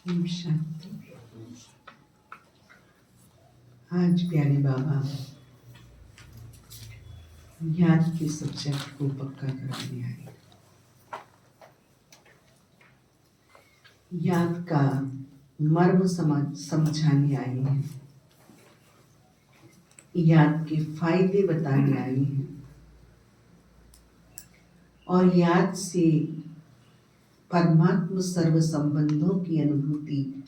ओम शांति। आज प्यारे बाबा याद के सब्जेक्ट को पक्का करने आए। याद का मर्म समझाने आए हैं, याद के फायदे बताने आए हैं और याद से परमात्मा सर्व संबंधों की अनुभूति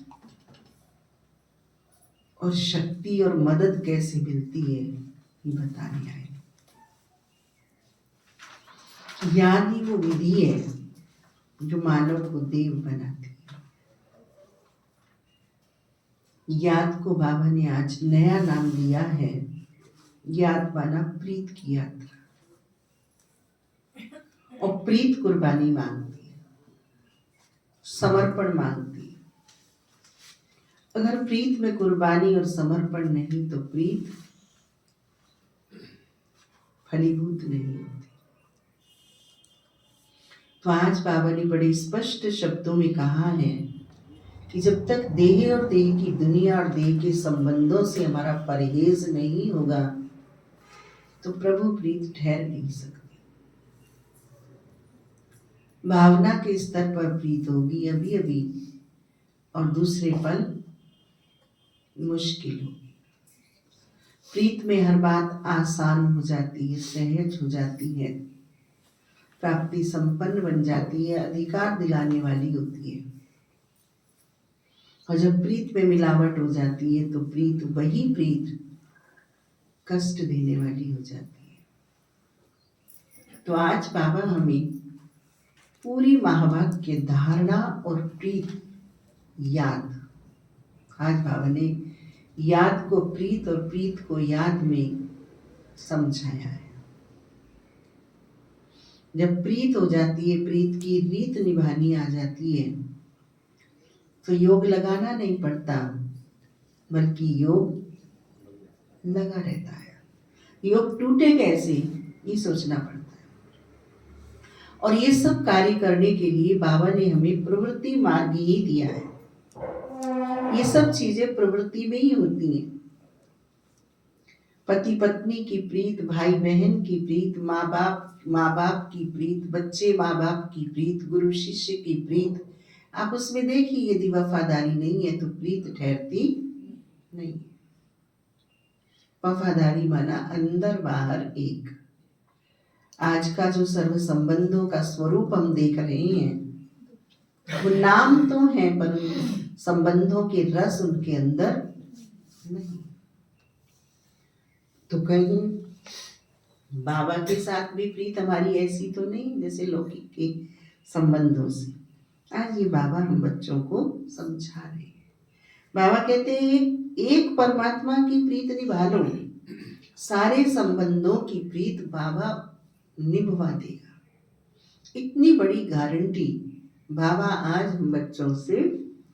और शक्ति और मदद कैसे मिलती है ये बताने आए। याद ही वो विधि है जो मानव को देव बनाती है। याद को बाबा ने आज नया नाम दिया है, याद माना प्रीत की यात्रा। और प्रीत कुर्बानी मांगती है, समर्पण मांगती है। अगर प्रीत में कुर्बानी और समर्पण नहीं तो प्रीत फलीभूत नहीं होती। तो आज बाबा ने बड़े स्पष्ट शब्दों में कहा है कि जब तक देह और देह की दुनिया और देह के संबंधों से हमारा परहेज नहीं होगा तो प्रभु प्रीत ठहर नहीं सकती। भावना के स्तर पर प्रीत होगी अभी अभी और दूसरे पल मुश्किल होगी। प्रीत में हर बात आसान हो जाती है, सहज हो जाती है, प्राप्ति संपन्न बन जाती है, अधिकार दिलाने वाली होती है। और जब प्रीत में मिलावट हो जाती है तो प्रीत वही प्रीत कष्ट देने वाली हो जाती है। तो आज बाबा हमें पूरी महावाक्य धारणा और प्रीत याद, आज बाबा ने याद को प्रीत और प्रीत को याद में समझाया है। जब प्रीत हो जाती है, प्रीत की रीत निभानी आ जाती है तो योग लगाना नहीं पड़ता बल्कि योग लगा रहता है। योग टूटे कैसे ये सोचना पड़ता है। और ये सब कार्य करने के लिए बाबा ने हमें प्रवृत्ति मार्ग ही दिया है। ये सब चीजें प्रवृत्ति में ही होती हैं। पति पत्नी की प्रीत, भाई बहन की प्रीत, माँ बाप की प्रीत, बच्चे माँ बाप की प्रीत, गुरु शिष्य की प्रीत। आप उसमें देखिए यदि वफादारी नहीं है तो प्रीत ठहरती नहीं। वफादारी माना अंदर बाहर एक। आज का जो सर्व संबंधों का स्वरूप हम देख रहे हैं वो नाम तो है पर संबंधों के रस उनके अंदर नहीं। तो कहीं बाबा के साथ भी प्रीत हमारी ऐसी तो नहीं जैसे लौकिक के संबंधों से। आज ये बाबा हम बच्चों को समझा रहे हैं। बाबा कहते हैं एक परमात्मा की प्रीत निभा लो, सारे संबंधों की प्रीत बाबा निभवा देगा। इतनी बड़ी गारंटी बाबा आज हम बच्चों से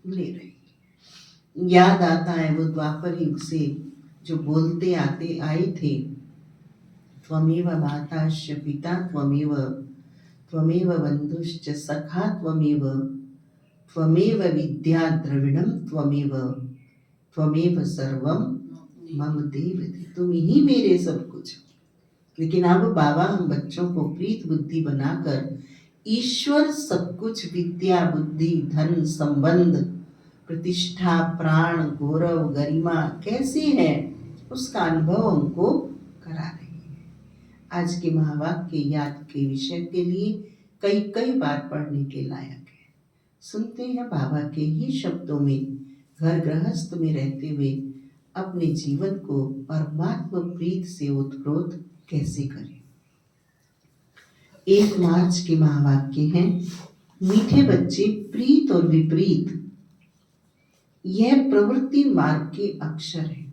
ले रहे हैं। याद आता है वो द्वापर युग से जो बोलते आते आए थे, त्वमेव माताश्च पिता त्वमेव, त्वमेव बंधुश्च सखा त्वमेव, त्वमेव विद्या द्रविणम त्वमेव, त्वमेव सर्वम मम देवति। तुम ही मेरे सब कुछ। लेकिन अब बाबा हम बच्चों को प्रीत बुद्धि बनाकर ईश्वर सब कुछ, विद्या बुद्धि धन संबंध प्रतिष्ठा प्राण गौरव गरिमा कैसे है उसका अनुभव हमको करा रहे हैं। आज के महावाक्य याद के विषय के लिए कई बार पढ़ने के लायक है। सुनते हैं बाबा के ही शब्दों में घर गृहस्थ में रहते हुए अपने जीवन को परमात्मा प्रीत से ओतप्रोत कैसे करें। 1 मार्च के महावाक्य हैं, मीठे बच्चे प्रीत और विपरीत यह प्रवृत्ति मार्ग के अक्षर है।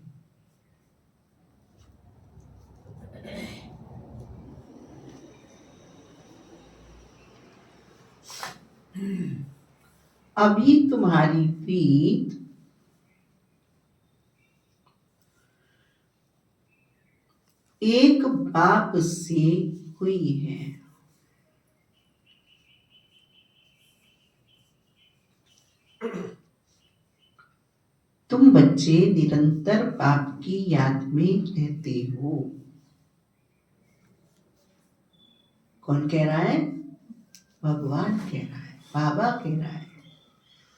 अभी तुम्हारी प्रीत एक बाप से हुई है। तुम बच्चे निरंतर बाप की याद में रहते हो। कौन कह रहा है? भगवान कह रहा है, बाबा कह रहा है,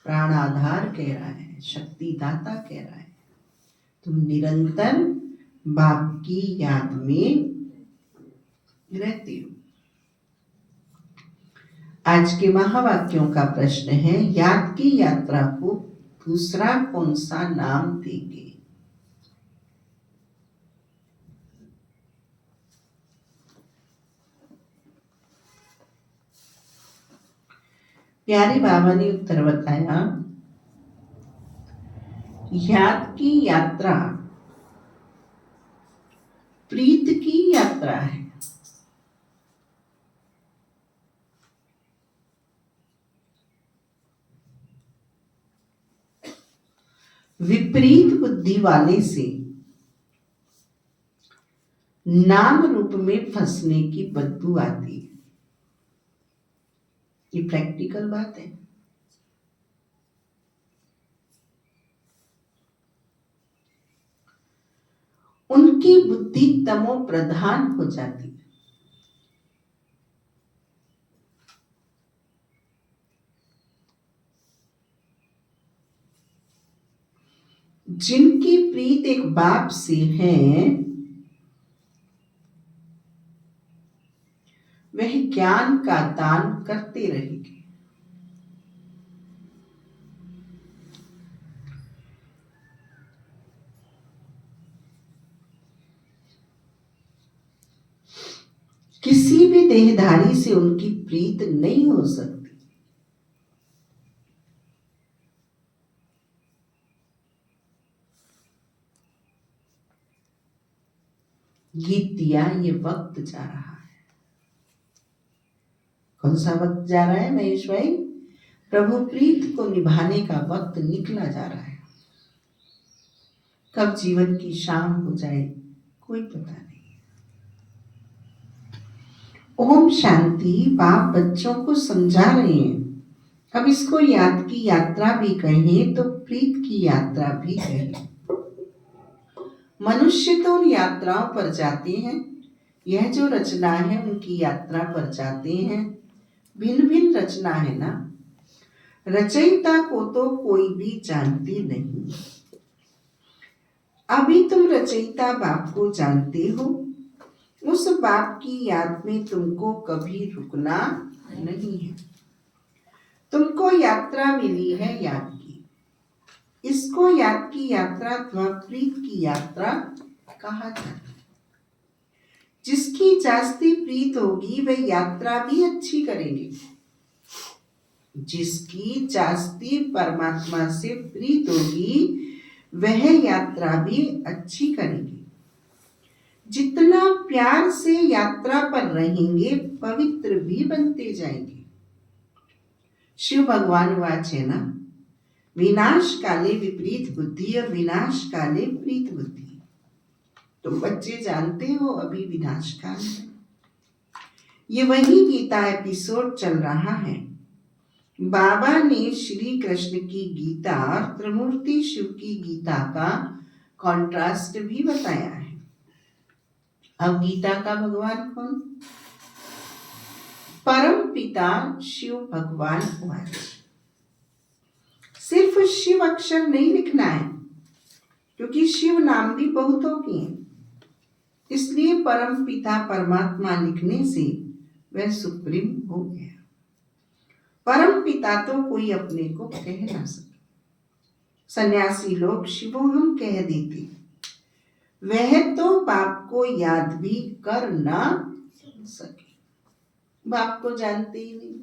प्राणाधार कह रहा है, शक्तिदाता कह रहा है। तुम निरंतर बाप की याद में रहते हो। आज के महावाक्यों का प्रश्न है, याद की यात्रा को दूसरा कौन सा नाम देंगे? प्यारे बाबा ने उत्तर बताया, याद की यात्रा प्रीत की यात्रा है। विपरीत बुद्धि वाले से नाम रूप में फंसने की बदबू आती है। ये प्रैक्टिकल बात है। उनकी बुद्धि तमो प्रधान हो जाती है। जिनकी प्रीत एक बाप से है, वह ज्ञान का दान करते रहेंगे। किसी भी देहधारी से उनकी प्रीत नहीं हो सकती। गीत दिया, ये वक्त जा रहा है। कौन सा वक्त जा रहा है महेश भाई? प्रभु प्रीत को निभाने का वक्त निकला जा रहा है। कब जीवन की शाम हो जाए कोई पता नहीं। ओम शांति। बाप बच्चों को समझा रहे हैं। अब इसको याद की यात्रा भी कहें तो प्रीत की यात्रा भी कहें। मनुष्य तो उन यात्राओं पर जाते हैं, यह जो रचना है उनकी यात्रा पर जाते हैं। भिन्न भिन्न रचना है ना, रचयिता को तो कोई भी जानती नहीं। अभी तुम रचयिता बाप को जानते हो। उस बाप की याद में तुमको कभी रुकना नहीं है। तुमको यात्रा मिली है याद की। इसको याद की यात्रा अथवा प्रीत की यात्रा कहा जाता है। जिसकी जास्ती प्रीत होगी वह यात्रा भी अच्छी करेंगे। जिसकी जास्ती परमात्मा से प्रीत होगी वह यात्रा भी अच्छी करेंगे। जितना प्यार से यात्रा पर रहेंगे पवित्र भी बनते जाएंगे। शिव भगवान वाच है ना, विनाश काले विपरीत बुद्धि और विनाश काले प्रीत बुद्धि। तुम बच्चे जानते हो अभी विनाश काल है। ये वही गीता एपिसोड चल रहा है। बाबा ने श्री कृष्ण की गीता और त्रिमूर्ति शिव की गीता का कॉन्ट्रास्ट भी बताया है। अब गीता का भगवान कौन? परम पिता शिव भगवान वाच। सिर्फ शिव अक्षर नहीं लिखना है, क्योंकि शिव नाम भी बहुतों के हैं। इसलिए परम पिता परमात्मा लिखने से वह सुप्रीम हो गया। परम पिता तो कोई अपने को कह ना सके। सन्यासी लोग शिवोहम कह देते, वह तो बाप को याद भी कर ना सके। बाप को जानते ही नहीं,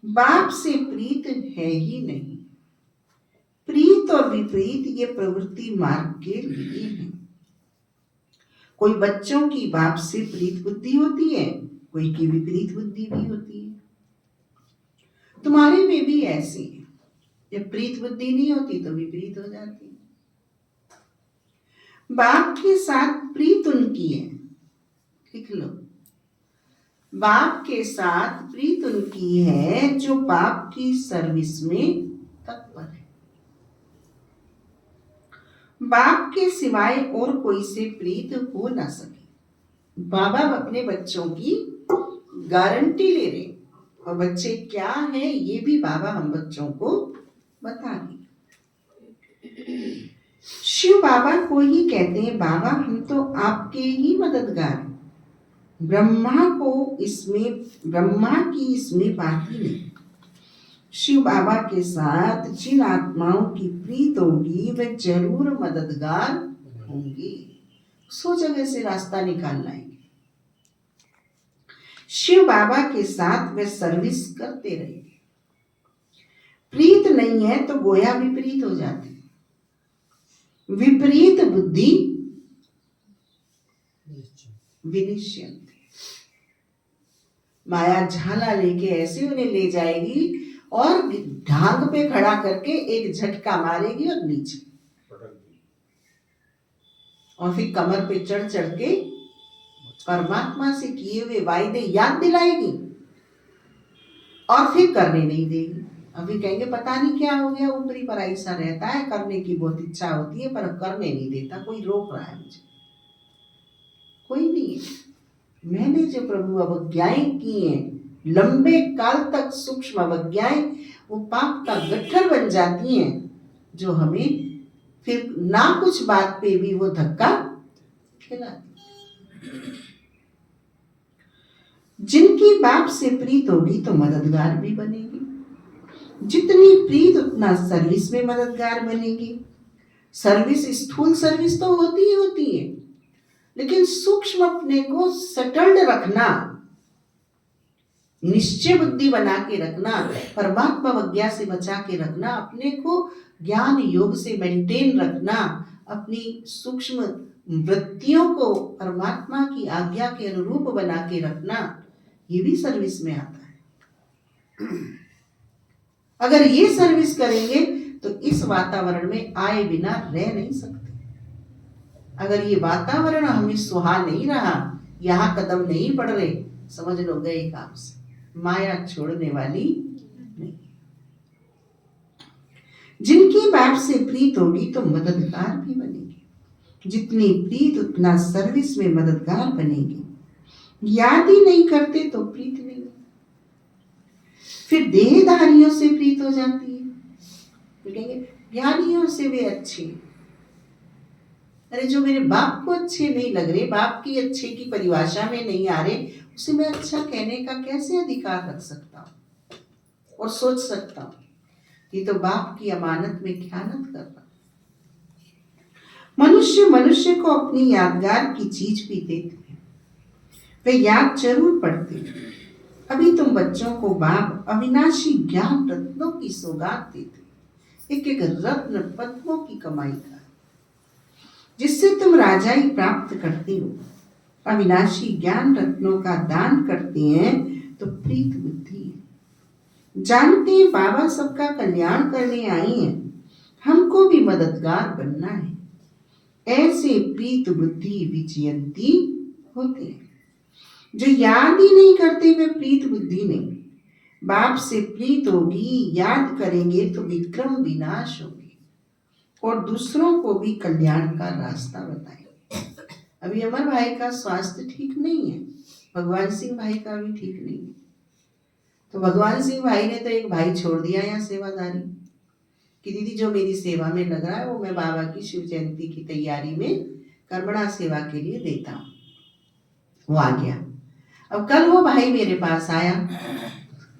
बाप से प्रीत है ही नहीं। प्रीत और विपरीत ये प्रवृत्ति मार्ग के लिए है। कोई बच्चों की बाप से प्रीत बुद्धि होती है, कोई की विपरीत बुद्धि भी होती है। तुम्हारे में भी ऐसे है। जब प्रीत बुद्धि नहीं होती तो विपरीत हो जाती है। बाप के साथ प्रीत उनकी है, लिख लो। बाप के साथ प्रीत उनकी है जो बाप की सर्विस में तत्पर है। बाप के सिवाय और कोई से प्रीत हो ना सके। बाबा अपने बच्चों की गारंटी ले रहे हैं, और बच्चे क्या है ये भी बाबा हम बच्चों को बता रहे। शिव बाबा को ही कहते हैं, बाबा हम तो आपके ही मददगार हैं। ब्रह्मा की इसमें बात ही नहीं। शिव बाबा के साथ जिन आत्माओं की प्रीत होगी वे जरूर मददगार होंगे, सो जगह से रास्ता निकाल लाएंगे। शिव बाबा के साथ वे सर्विस करते रहेंगे। प्रीत नहीं है तो गोया विपरीत हो जाती। विपरीत बुद्धि विनिश्चयते। माया झाला लेके ऐसे उन्हें ले जाएगी और ढांग पे खड़ा करके एक झटका मारेगी और नीचे, और फिर कमर पे चढ़ चढ़ के परमात्मा से किए हुए वायदे याद दिलाएगी और फिर करने नहीं देगी। अभी कहेंगे पता नहीं क्या हो गया, ऊपरी पर ऐसा रहता है, करने की बहुत इच्छा होती है पर करने नहीं देता, कोई रोक रहा है मुझे, कोई नहीं है। मैंने जो प्रभु अवज्ञाएं की हैं, लंबे काल तक सूक्ष्म अवज्ञाएं, वो पाप का गट्ठर बन जाती हैं, जो हमें फिर ना कुछ बात पे भी वो धक्का खिलाती। जिनकी बाप से प्रीत होगी तो मददगार भी बनेगी। जितनी प्रीत उतना सर्विस में मददगार बनेगी। सर्विस, स्थूल सर्विस तो होती है, लेकिन सूक्ष्म अपने को सेटल्ड रखना, निश्चय बुद्धि बना के रखना, परमात्मा अवज्ञा से बचा के रखना, अपने को ज्ञान योग से मेंटेन रखना, अपनी सूक्ष्म वृत्तियों को परमात्मा की आज्ञा के अनुरूप बना के रखना, ये भी सर्विस में आता है। अगर ये सर्विस करेंगे तो इस वातावरण में आए बिना रह नहीं सकते। अगर ये वातावरण हमें सुहा नहीं रहा, यहाँ कदम नहीं पड़ रहे, समझ लो गए काम से, माया छोड़ने वाली नहीं। जिनकी बाप से प्रीत होगी तो मददगार भी बनेगी। जितनी प्रीत उतना सर्विस में मददगार बनेगी। याद ही नहीं करते तो प्रीत नहीं। फिर देहधारियों से प्रीत हो जाती है, तो कहेंगे ज्ञानियों से वे अच्छे। अरे जो मेरे बाप को अच्छे नहीं लग रहे, बाप की अच्छे की परिभाषा में नहीं आ रहे, उसे मैं अच्छा कहने का कैसे अधिकार रख सकता हूँ और सोच सकता हूँ? ये तो बाप की अमानत में ख्यानत कर रहा। मनुष्य को अपनी यादगार की चीज भी देते हैं, वे याद जरूर पड़ते हैं। अभी तुम बच्चों को बाप अविनाशी ज्ञान रत्नों की सौगात देते, एक एक रत्न पद्मों की कमाई का, जिससे तुम राजाई प्राप्त करते हो। अविनाशी ज्ञान रत्नों का दान करते हैं तो प्रीत बुद्धि है। जानते हैं बाबा सबका कल्याण करने आई हैं, हमको भी मददगार बनना है। ऐसे प्रीत बुद्धि विजयंती होते हैं। जो याद ही नहीं करते वे प्रीत बुद्धि नहीं। बाप से प्रीत होगी, याद करेंगे तो विक्रम विनाश होंगे और दूसरों को भी कल्याण का रास्ता बताएंगे। अभी अमर भाई का स्वास्थ्य ठीक नहीं है, भगवान सिंह भाई का भी ठीक नहीं है, तो भगवान सिंह भाई ने तो एक भाई छोड़ दिया यहाँ सेवादारी कि दीदी जो मेरी सेवा में लग रहा है वो मैं बाबा की शिव जयंती की तैयारी में कर्मणा सेवा के लिए देता हूँ। वो आ गया। अब कल वो भाई मेरे पास आया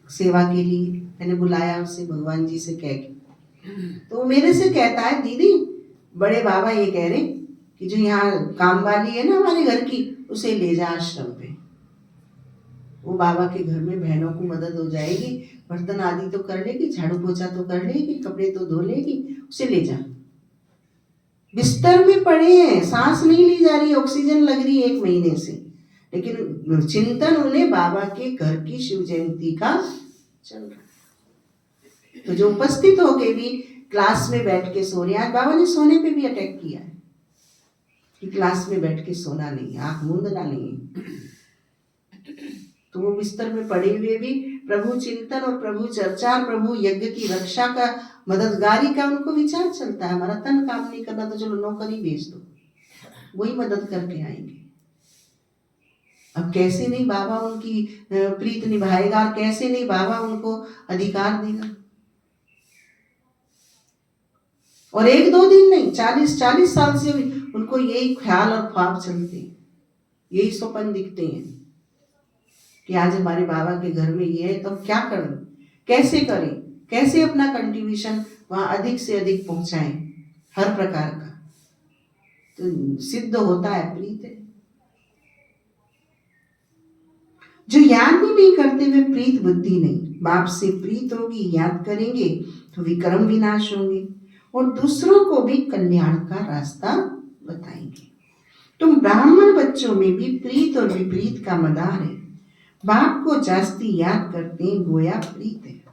सेवा के लिए, मैंने बुलाया उसे भगवान जी से कह के, तो वो मेरे से कहता है दीदी बड़े बाबा ये कह रहे कि जो यहाँ काम वाली है ना हमारे घर की, उसे ले जा आश्रम पे। वो बाबा के घर में बहनों को मदद हो जाएगी, बर्तन आदि तो कर लेगी, झाड़ू पोछा तो कर लेगी, कपड़े तो धो लेगी, उसे ले जा। बिस्तर में पड़े हैं, सांस नहीं ली जा रही, ऑक्सीजन लग रही है 1 महीने से, लेकिन चिंतन उन्हें बाबा के घर की शिव जयंती का चल रहा है। तो जो उपस्थित होके भी क्लास में बैठ के सो रहे हैं, आज बाबा ने सोने पे भी अटैक किया है कि क्लास में बैठ के सोना नहीं, आंख मूंदना नहीं। तो वो बिस्तर में पड़े हुए भी प्रभु चिंतन और प्रभु चर्चा और प्रभु यज्ञ की रक्षा का, मददगारी का उनको विचार चलता है। हमारा तन काम नहीं करना तो चलो नौकरी भेज दो, वही मदद करके आएंगे। अब कैसे नहीं बाबा उनकी प्रीत निभाएगा, और कैसे नहीं बाबा उनको अधिकार देगा। और एक दो दिन नहीं, 40 साल से उनको यही ख्याल और ख्वाब चलते हैं, यही स्वप्न दिखते हैं कि आज हमारे बाबा के घर में ये है, तो क्या करें, कैसे करें, कैसे अपना कंट्रीब्यूशन वहां अधिक से अधिक पहुंचाएं, हर प्रकार का। तो सिद्ध होता है प्रीत है। जो याद भी नहीं करते वे प्रीत बुद्धि नहीं। बाप से प्रीत होगी, याद करेंगे तो विक्रम विनाश होंगे और दूसरों को भी कल्याण का रास्ता बताएंगे। तुम ब्राह्मण बच्चों में भी प्रीत और विपरीत का मदार है। बाप को जास्ती याद करते हैं, गोया प्रीत है।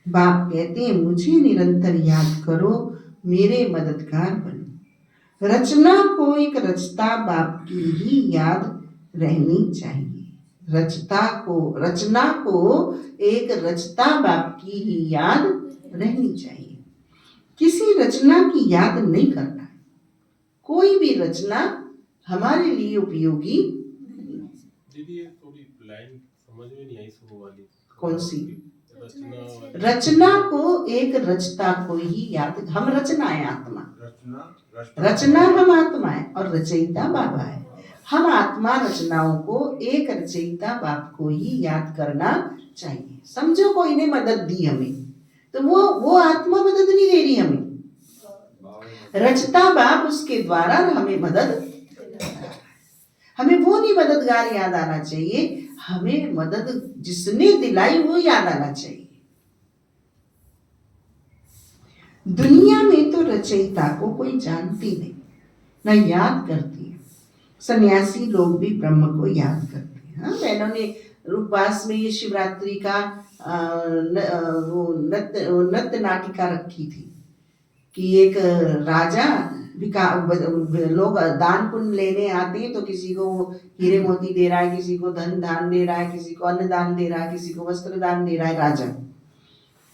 बाप कहते हैं मुझे निरंतर याद करो, मेरे मददगार बनो। रचना को एक रचता बाप की ही याद रहनी चाहिए। रचना को एक रचता बाप की ही याद रहनी चाहिए। किसी रचना की याद नहीं करना है। कोई भी रचना हमारे लिए उपयोगी नहीं। दीदी ये थोड़ी लाइन समझ में नहीं आई शुरू वाली। कौन सी? रचना को एक रचता को ही याद। हम रचना है, आत्मा रचना हम आत्मा है और रचयिता बाबा है। हम आत्मा रचनाओं को एक रचयिता बाप को ही याद करना चाहिए। समझो कोई ने मदद दी हमें, तो वो आत्मा मदद नहीं दे रही हमें, रचता बाप उसके द्वारा हमें मदद। हमें वो नहीं मददगार याद आना चाहिए, हमें मदद जिसने दिलाई वो याद आना चाहिए। दुनिया में तो रचयिता को कोई जानती नहीं, न याद करती है। सन्यासी लोग भी ब्रह्म को याद करते हैं। हाँ, बहनों ने रूपवास में ये शिवरात्रि का नृत्य नाटिका रखी थी कि एक राजा लोग दान पुण्य लेने आते हैं, तो किसी को हीरे मोती दे रहा है, किसी को धन दान दे रहा है, किसी को अन्न दान दे रहा है, किसी को वस्त्र दान दे रहा है राजा।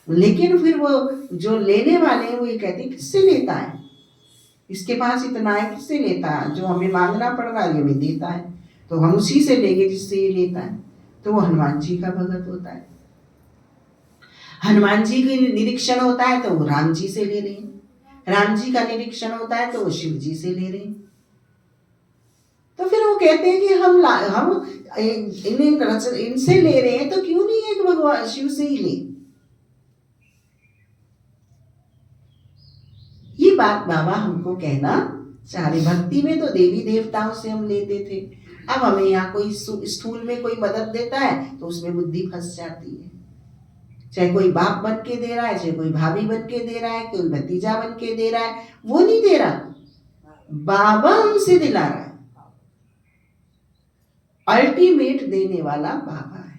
लेकिन फिर वो जो लेने वाले हैं वो ये कहते हैं किससे लेता है, इसके पास इतना है, किससे लेता है, जो हमें मांगना पड़ रहा है ये हमें देता है, तो हम उसी से लेंगे जिससे ये लेता है। तो वो हनुमान जी का भगत होता है। हनुमान जी का निरीक्षण होता है तो वो राम जी से ले रहे हैं, राम जी का निरीक्षण होता है तो वो शिव जी से ले रहे हैं। तो फिर वो कहते हैं कि हम इनसे ले रहे हैं तो क्यों नहीं एक भगवान शिव से ही ले। ये बात बाबा हमको कहना चाह रहे। भक्ति में तो देवी देवताओं से हम लेते थे, अब हमें यहाँ कोई स्थूल में कोई मदद देता है तो उसमें बुद्धि फंस जाती है। चाहे कोई बाप बन के दे रहा है, चाहे कोई भाभी बन के दे रहा है, कोई भतीजा बन के दे रहा है, वो नहीं दे रहा, बाबा हमसे दिला रहा है। अल्टीमेट देने वाला बाबा है।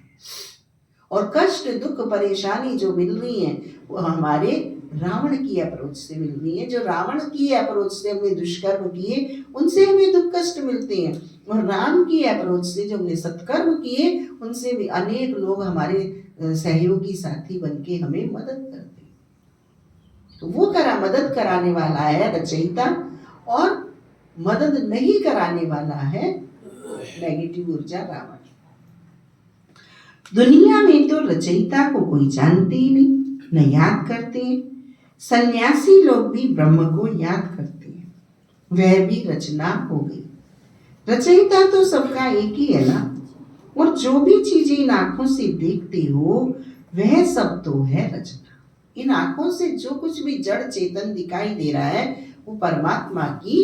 और कष्ट दुख परेशानी जो मिल रही है वो हमारे रावण की अप्रोच से मिल रही है। जो रावण की अप्रोच से हमने दुष्कर्म किए उनसे हमें दुख कष्ट मिलते हैं, और राम की अप्रोच से जो हमने सत्कर्म किए उनसे भी अनेक लोग हमारे सहयोगी साथी बनके हमें मदद करते हैं। तो वो मदद कराने वाला है रचयिता, और मदद नहीं कराने वाला है नेगेटिव ऊर्जा रावण। दुनिया में तो रचयिता को कोई जानते ही नहीं, न याद करते हैं। सन्यासी लोग भी ब्रह्म को याद करते हैं, वह भी रचना हो गई। रचयिता तो सबका एक ही है ना, और जो भी चीजें इन आंखों से देखते हो वह सब तो है रचना। इन आंखों से जो कुछ भी जड़ चेतन दिखाई दे रहा है वो परमात्मा की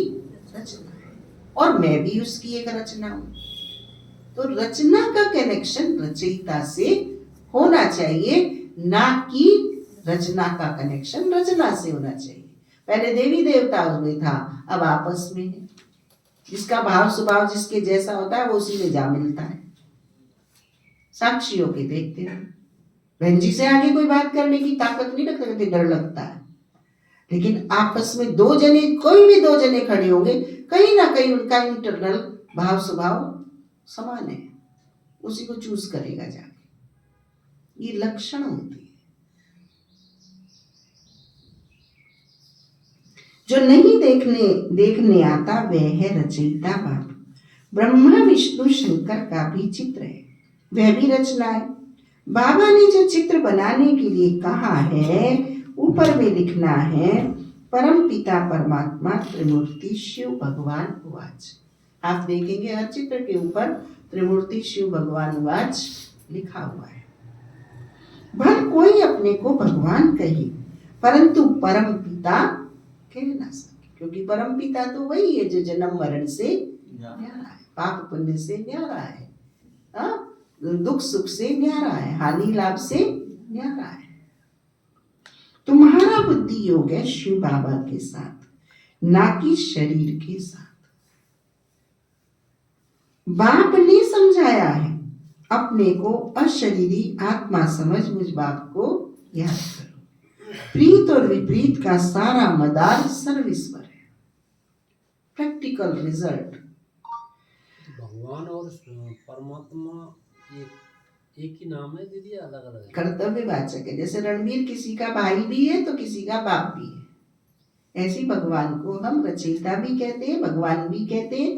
रचना है, और मैं भी उसकी एक रचना हूं। तो रचना का कनेक्शन रचयिता से होना चाहिए, ना कि रचना का कनेक्शन रचना से होना चाहिए। पहले देवी देवताओं में था, अब आपस में है। जिसका भाव स्वभाव जिसके जैसा होता है वो उसी में जा मिलता है। साक्षियों के देखते हैं, बहन जी से आगे कोई बात करने की ताकत नहीं रखते, डर लगता है। लेकिन आपस में कोई भी दो जने खड़े होंगे, कहीं ना कहीं उनका इंटरनल भाव स्वभाव समान है, उसी को चूज करेगा जाके। ये लक्षण होते हैं। जो नहीं देखने आता वह है रचयिता बाप। ब्रह्मा विष्णु शंकर का भी चित्र है, वह भी रचना है। बाबा ने जो चित्र बनाने के लिए कहा है ऊपर में लिखना है, परम पिता परमात्मा त्रिमूर्ति शिव भगवान उवाच। आप देखेंगे हर चित्र के ऊपर त्रिमूर्ति शिव भगवान उवाच लिखा हुआ है। भल कोई अपने को भगवान कहे परंतु परम पिता कह ना सके, क्योंकि परम पिता तो वही है जो जन्म मरण से न्यारा है, पाप पुण्य से न्यारा है, दुख सुख से न्यारा है, हानि लाभ से न्यारा है। तुम्हारा बुद्धि योग है शिव बाबा के साथ, ना कि शरीर के साथ। बाप ने समझाया है, अपने को अशरीरी आत्मा समझ मुझ बाप को याद करो। प्रीत और विपरीत का सारा मदार सर्विस पर है। Practical result. भगवान और परमात्मा एक ही नाम है दीदी, अलग अलग है? कर्तव्यवाचक है। जैसे रणवीर किसी का भाई भी है तो किसी का बाप भी है, ऐसी भगवान को हम रचयिता भी कहते हैं, भगवान भी कहते हैं,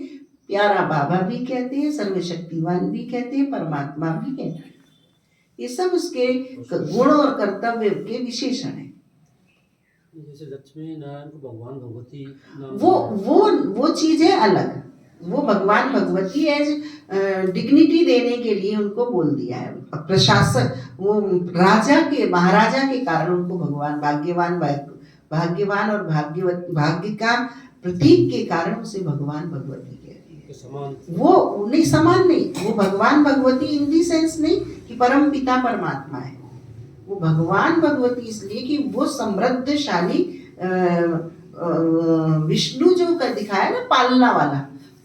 प्यारा बाबा भी कहते हैं, सर्वशक्तिवान भी कहते हैं, परमात्मा भी कहते हैं। ये सब उसके गुण और कर्तव्य के विशेषण है। जैसे लक्ष्मी नारायण को भगवान भगवती नाम वो चीज है अलग। वो भगवान भगवती एज डिग्निटी देने के लिए उनको बोल दिया है। प्रशासक, वो राजा के महाराजा के कारण उनको भगवान, भाग्यवान और भाग्य का प्रतीक के कारण उसे भगवान भगवती कहते हैं। समान वो नहीं, समान नहीं, वो भगवान भगवती इन दी सेंस नहीं कि परम पिता परमात्मा है। वो भगवान भगवती इसलिए कि वो समृद्धशाली विष्णु जो कर दिखाया ना,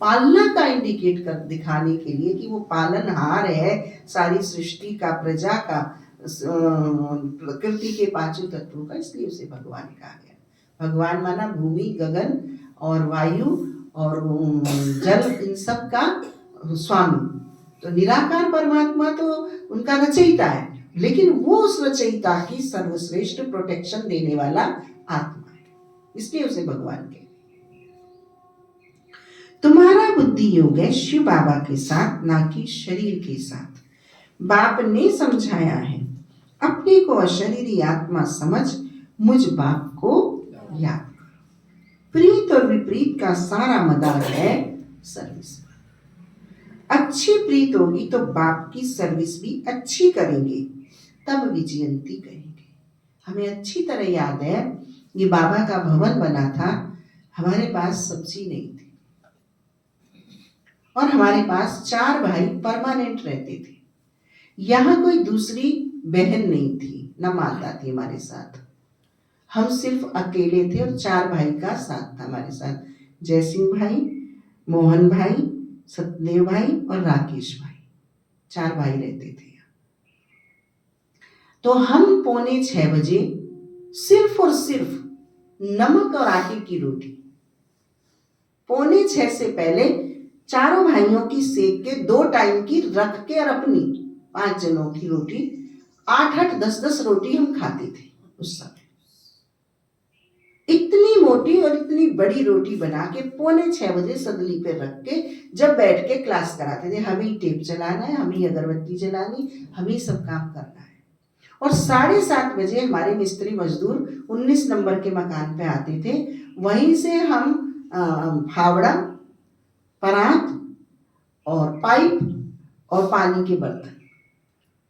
पालना का इंडिकेट कर दिखाने के लिए कि वो पालनहार है सारी सृष्टि का, प्रजा का, प्रकृति के पांचों तत्वों का, इसलिए उसे भगवान कहा गया। भगवान माना भूमि, गगन और वायु और जल, इन सब का स्वामी। तो निराकार परमात्मा तो उनका रचयिता है, लेकिन वो उस रचयिता की सर्वश्रेष्ठ प्रोटेक्शन देने वाला आत्मा है, इसलिए उसे भगवान कहते। तुम्हारा बुद्धि योग है शिव बाबा के साथ, ना कि शरीर के साथ। बाप ने समझाया है, अपने को अशरीरी आत्मा समझ मुझ बाप को याद करो। प्रीत और विपरीत का सारा मदार है सर्विस पर। अच्छी प्रीत होगी तो बाप की सर्विस भी अच्छी करेंगे, तब विजयंती कहेंगे। हमें अच्छी तरह याद है, ये बाबा का भवन बना था, हमारे पास सब्जी नहीं थी और हमारे पास 4 भाई परमानेंट रहते थे। यहाँ कोई दूसरी बहन नहीं थी, न माता थी हमारे साथ। हम सिर्फ अकेले थे और 4 भाई का साथ था हमारे साथ। जयसिंह भाई, मोहन भाई, सतदेव भाई और राकेश भाई, 4 भाई रहते थे। तो हम 5:45 बजे सिर्फ और सिर्फ नमक और आटे की रोटी 5:45 से पहले चारों भाइयों की सेक के 2 टाइम की रख के और अपनी 5 जनों की रोटी 8-8, 10-10 रोटी हम खाते थे उस समय। इतनी मोटी और इतनी बड़ी रोटी बना के 5:45 बजे सदली पे रख के जब बैठ के क्लास कराते थे। हमें टेप चलाना है, हमें अगरबत्ती जलानी, हमें सब काम करना है। और 7:30 बजे हमारे मिस्त्री मजदूर 19 नंबर के मकान पे आते थे। वहीं से हम फावड़ा, परात और पाइप और पानी के बर्तन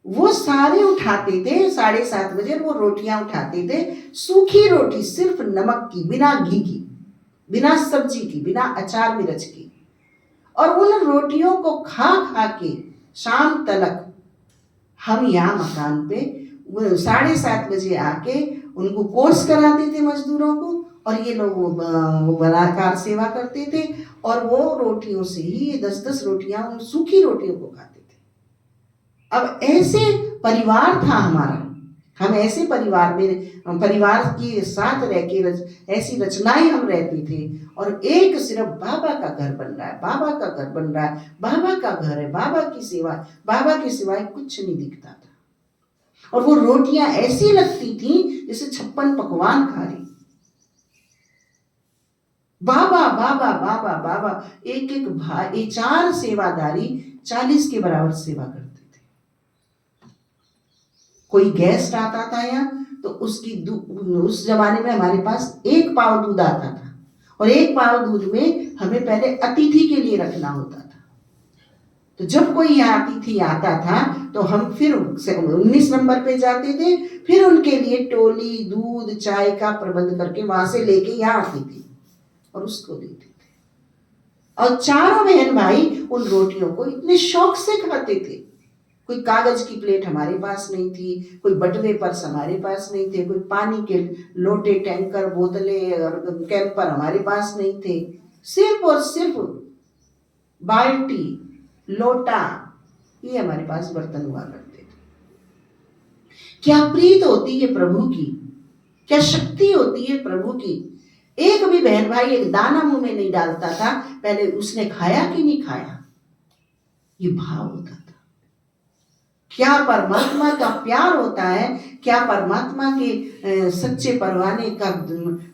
वो सारे उठाते थे 7:30 बजे। वो रोटियां उठाते थे, सूखी रोटी सिर्फ नमक की, बिना घी की, बिना सब्जी की, बिना अचार मिर्च की। और उन रोटियों को खा खा के शाम तक हम यहाँ मकान पे 7:30 बजे आके उनको कोर्स कराते थे मजदूरों को, और ये लोग वो बलात्कार सेवा करते थे और वो रोटियों से ही 10-10 रोटियां उन सूखी रोटियों को खाते थे। अब ऐसे परिवार था हमारा, हम ऐसे परिवार के साथ रह के ऐसी रचनाएं हम रहते थे। और एक सिर्फ बाबा का घर बन रहा है, बाबा का घर बन रहा है, बाबा का घर है, बाबा की सेवा, बाबा के सिवाय कुछ नहीं दिखता था। और वो रोटियां ऐसी लगती थी जैसे 56 पकवान खा रही। बाबा बाबा बाबा बाबा, एक एक भाई, 4 सेवादारी 40 के बराबर सेवा करते थे। कोई गेस्ट आता था यहाँ तो उस जमाने में हमारे पास 1 पाव दूध आता था, और 1 पाव दूध में हमें पहले अतिथि के लिए रखना होता था। तो जब कोई यहाँ अतिथि आता था तो हम फिर 19 नंबर पे जाते थे, फिर उनके लिए टोली दूध चाय का प्रबंध करके वहां से लेके यहाँ आती थी और उसको देते थे। और चारों बहन भाई उन रोटियों को इतने शौक से खाते थे। कोई कागज की प्लेट हमारे पास नहीं थी, कोई बटवे पर्स हमारे पास नहीं थे, कोई पानी के लोटे, टैंकर, बोतलें और कैंपर हमारे पास नहीं थे। सिर्फ और सिर्फ बाल्टी, लोटा, ये हमारे पास बर्तन हुआ करते थे। क्या प्रीत होती है प्रभु की, क्या शक्ति होती है प्रभु की। एक भी बहन भाई एक दाना मुंह में नहीं डालता था, पहले उसने खाया कि नहीं खाया, ये भाव होता था। क्या परमात्मा का प्यार होता है, क्या परमात्मा के सच्चे परवाने का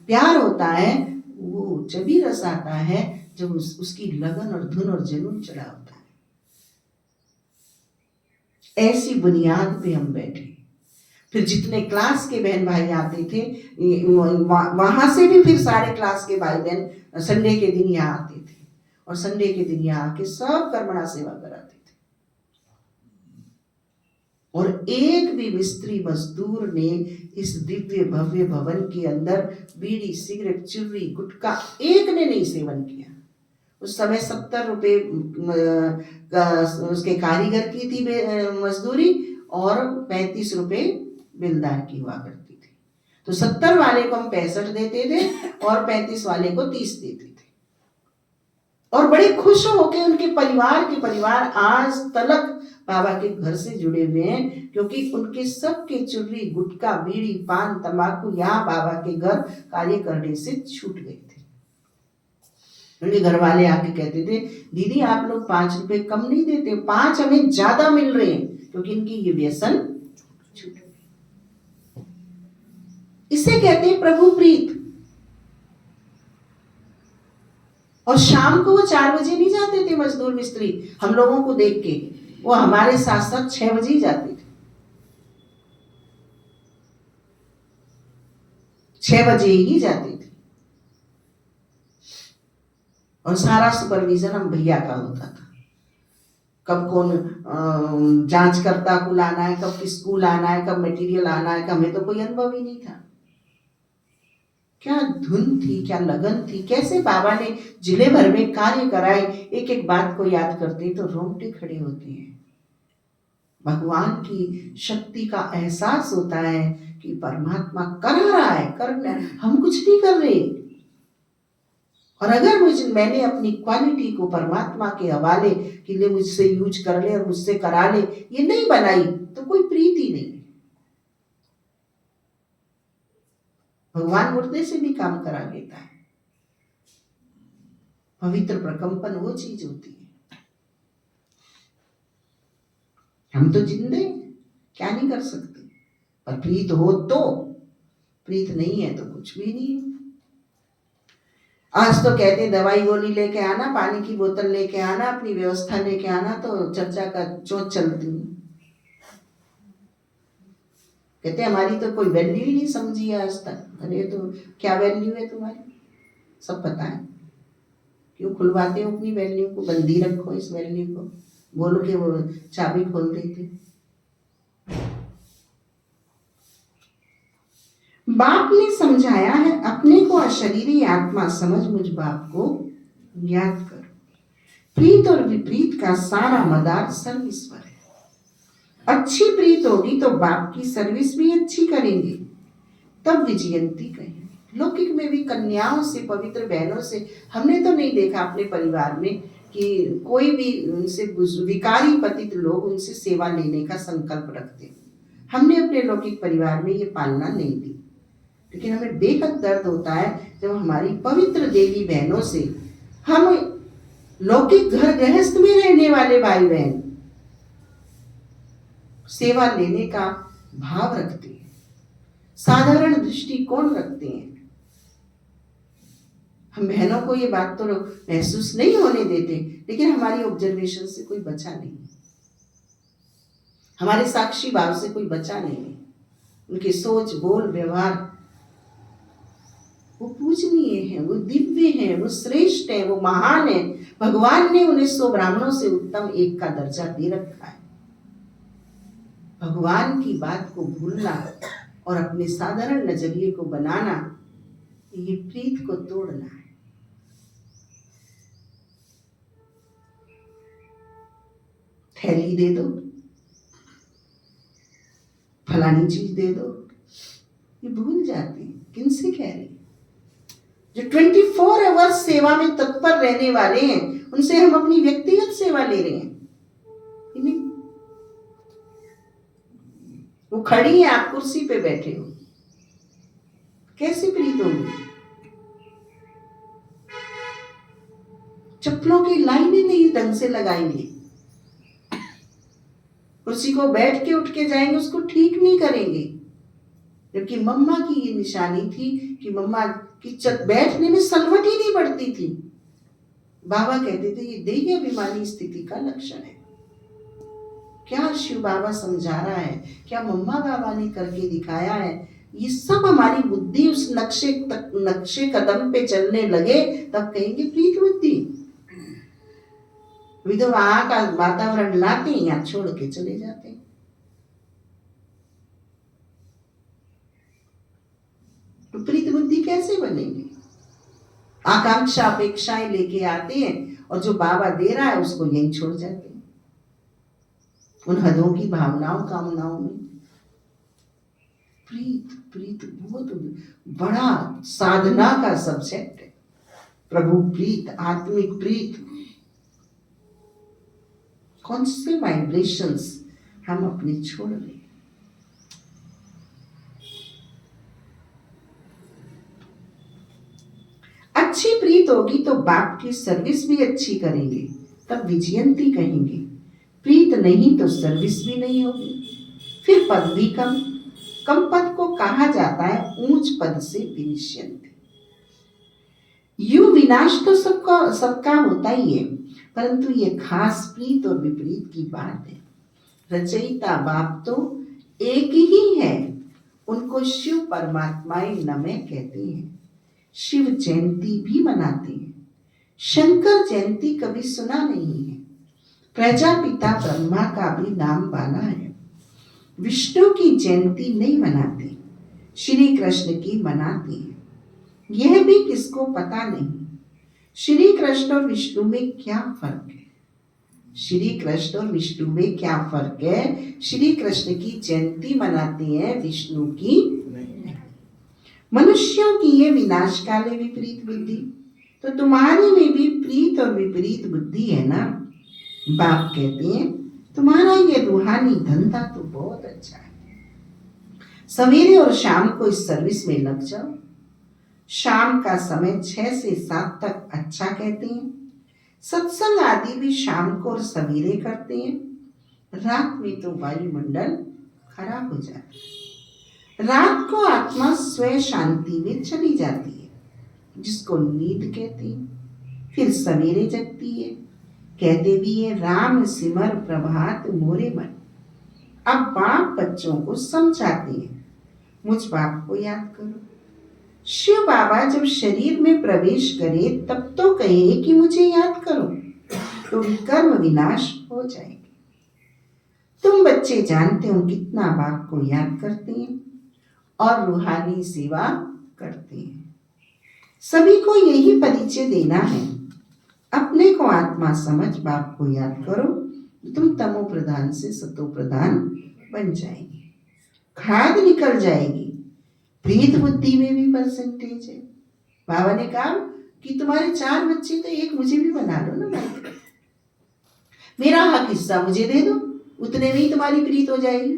प्यार होता है, वो जब ही रस आता है जब उसकी लगन और धुन और जुनून चढ़ा होता है। ऐसी बुनियाद पे हम बैठे। फिर जितने क्लास के बहन भाई आते थे वहां से भी फिर सारे क्लास के भाई बहन संडे के दिन यहाँ आते थे, और संडे के दिन यहाँ आके सब कर्मणा सेवा कराते थे। और एक भी मिस्त्री मजदूर ने इस दिव्य भव्य भवन के अंदर बीड़ी, सिगरेट, चुर्री, गुटखा एक ने नहीं सेवन किया। उस समय 70 रुपए उसके कारीगर की थी मजदूरी, और 35 रुपए बिलदार की हुआ करती थी। तो 70 वाले को हम 65 देते थे और 35 वाले को 30 देते थे। और बड़े खुश होके उनके परिवार आज तलक बाबा के घर से जुड़े हुए हैं, क्योंकि उनके सबके चुर्री, गुटखा, बीड़ी, पान, तंबाकू यहाँ बाबा के घर कार्य करने से छूट गए थे। उनके घर वाले आके कहते थे, दीदी आप लोग 5 रुपए कम नहीं देते, 5 हमें ज्यादा मिल रहे हैं, क्योंकि इनकी ये व्यसन छूट गई। इसे कहते हैं प्रभु प्रीत। और शाम को वो 4 बजे नहीं जाते थे मजदूर मिस्त्री हम लोगों को देख के, वो हमारे साथ साथ 6 बजे ही जाते थे। 6 बजे ही जाते थे, और सारा सुपरविजन हम भैया का होता था। कब कौन जांचकर्ता को लाना है, कब किसको लाना है, कब मटेरियल आना है, हमें तो कोई अनुभव ही नहीं था। क्या धुन थी, क्या लगन थी, कैसे बाबा ने जिले भर में कार्य कराए। एक एक बात को याद करते तो रोंगटे खड़े होते हैं। भगवान की शक्ति का एहसास होता है कि परमात्मा कर रहा है, करना, हम कुछ नहीं कर रहे। और अगर मैंने अपनी क्वालिटी को परमात्मा के हवाले के लिए मुझसे यूज कर ले और मुझसे करा ले, ये नहीं बनाई तो कोई प्रीति ही नहीं। भगवान मुर्दे से भी काम करा लेता है। पवित्र प्रकंपन वो चीज होती है। हम तो जिंदे क्या नहीं कर सकते, पर प्रीत हो तो, प्रीत नहीं है तो कुछ भी नहीं है। आज तो कहते दवाई गोली लेके आना, पानी की बोतल लेके आना, अपनी व्यवस्था लेके आना, तो चर्चा का चोट चलती है। कहते हमारी तो कोई वैल्यू ही नहीं समझी है आज तक। अरे तो क्या वैल्यू है तुम्हारी, सब पता है। क्यों खुलवाते हो अपनी वैल्यू को, बंदी रखो इस वैल्यू को, बोलो कि वो चाबी खोल देते। बाप ने समझाया है, अपने को अशरीरी आत्मा समझ मुझ बाप को ज्ञात करो। प्रीत और विपरीत का सारा मदार सर्विस पर है। अच्छी प्रीत होगी तो बाप की सर्विस भी अच्छी करेंगे, तब विजयंती कहेंगे। लौकिक में भी कन्याओं से, पवित्र बहनों से हमने तो नहीं देखा अपने परिवार में कि कोई भी उनसे विकारी पतित लोग उनसे सेवा लेने का संकल्प रखते। हमने अपने लौकिक परिवार में ये पालना नहीं दी। लेकिन हमें बेहद दर्द होता है जब हमारी पवित्र देवी बहनों से, हम लौकिक घर गृहस्थ में रहने वाले भाई बहन सेवा लेने का भाव रखते हैं, साधारण दृष्टिकोण रखते हैं। हम बहनों को ये बात तो महसूस नहीं होने देते, लेकिन हमारी ऑब्जर्वेशन से कोई बचा नहीं, हमारे साक्षी भाव से कोई बचा नहीं। उनकी सोच, बोल, व्यवहार वो पूजनीय है, वो दिव्य है, वो श्रेष्ठ है, वो महान है। भगवान ने उन्हें 100 ब्राह्मणों से उत्तम एक का दर्जा दे रखा है। भगवान की बात को भूलना और अपने साधारण नजरिए को बनाना, ये प्रीत को तोड़ना है। थैली दे दो, फलानी चीज दे दो, ये भूल जाते हैं किनसे कह रहे हैं। जो 24 आवर्स सेवा में तत्पर रहने वाले हैं, उनसे हम अपनी व्यक्तिगत सेवा ले रहे हैं। नहीं, वो खड़ी है, आप कुर्सी पे बैठे हो, कैसी प्रीत होगी। चप्पलों की लाइनें नहीं ढंग से लगाएंगे, कुर्सी को बैठ के उठ के जाएंगे, उसको ठीक नहीं करेंगे। जबकि मम्मा की ये निशानी थी कि मम्मा की बैठने में सलवट ही नहीं पड़ती थी। बाबा कहते थे ये देही अभिमानी स्थिति का लक्षण है। क्या शिव बाबा समझा रहा है, क्या मम्मा बाबा ने करके दिखाया है, ये सब हमारी बुद्धि उस नक्शे कदम पे चलने लगे, तब कहेंगे प्रीत बुद्धि। अभी तो वहां का वातावरण लाते हैं, यहाँ छोड़ के चले जाते हैं। तो प्रीत बुद्धि कैसे बनेंगे? आकांक्षा अपेक्षाएं लेके आते हैं और जो बाबा दे रहा है उसको यहीं छोड़ जाते हैं, उन हदों की भावनाओं कामनाओं में। प्रीत प्रीत बहुत बड़ा साधना का सब्जेक्ट है। प्रभु प्रीत, आत्मिक प्रीत, कौन से वाइब्रेशंस हम अपने छोड़ रहे हैं। अच्छी प्रीत होगी तो बाप की सर्विस भी अच्छी करेंगे, तब विजयंती कहेंगे। प्रीत नहीं तो सर्विस भी नहीं होगी, फिर पद भी कम। कम पद को कहा जाता है ऊंच पद से विनिश्यंती। यू विनाश तो सबका होता ही है, परंतु ये खास प्रीत और विपरीत की बात है। रचयिता बाप तो एक ही है, उनको शिव परमात्माएं नमः कहते हैं। शिव जयंती भी मनाते हैं, शंकर जयंती कभी सुना नहीं है। प्रजापिता ब्रह्मा का भी नाम बाना है। विष्णु की जयंती नहीं मनाते, श्री कृष्ण की मनाते हैं। यह भी किसको पता नहीं, श्री कृष्ण और विष्णु में क्या फर्क है। श्री कृष्ण और विष्णु में क्या फर्क है? श्री कृष्ण की जयंती मनाते हैं, विष्णु की नहीं। मनुष्यों की ये विनाशकाले विपरीत बुद्धि, तो तुम्हारी में भी प्रीत और विपरीत बुद्धि है ना। बाप कहते हैं तुम्हारा ये रूहानी धंधा तो बहुत अच्छा है, सवेरे और शाम को इस सर्विस में लग जाओ। शाम का समय 6 से 7 तक अच्छा कहते हैं। सत्संग आदि भी शाम को और सवेरे करते हैं। रात में तो वायुमंडल खराब हो जाता है। रात को आत्मा स्वयं शांति में चली जाती है, जिसको नींद कहते हैं। फिर सवेरे जगती है, कहते भी है राम सिमर प्रभात मोरे मन। अब बाप बच्चों को समझाते हैं, मुझ बाप को याद करो। शिव बाबा जब शरीर में प्रवेश करे तब तो कहे कि मुझे याद करो, तो कर्म विनाश हो जाएंगे। तुम बच्चे जानते हो कितना बाप को याद करते हैं और रूहानी सेवा करते हैं। सभी को यही परिचय देना है, अपने को आत्मा समझ बाप को याद करो, तुम तमो प्रधान से सतो प्रधान बन जाएंगे, खाद निकल जाएगी। प्रीत बुद्धि में भी परसेंटेज है। बाबा ने कहा कि तुम्हारे 4 बच्चे तो एक मुझे भी बना लो ना भाई, मेरा हक हिस्सा मुझे दे दो, उतने में ही तुम्हारी प्रीत हो जाएगी।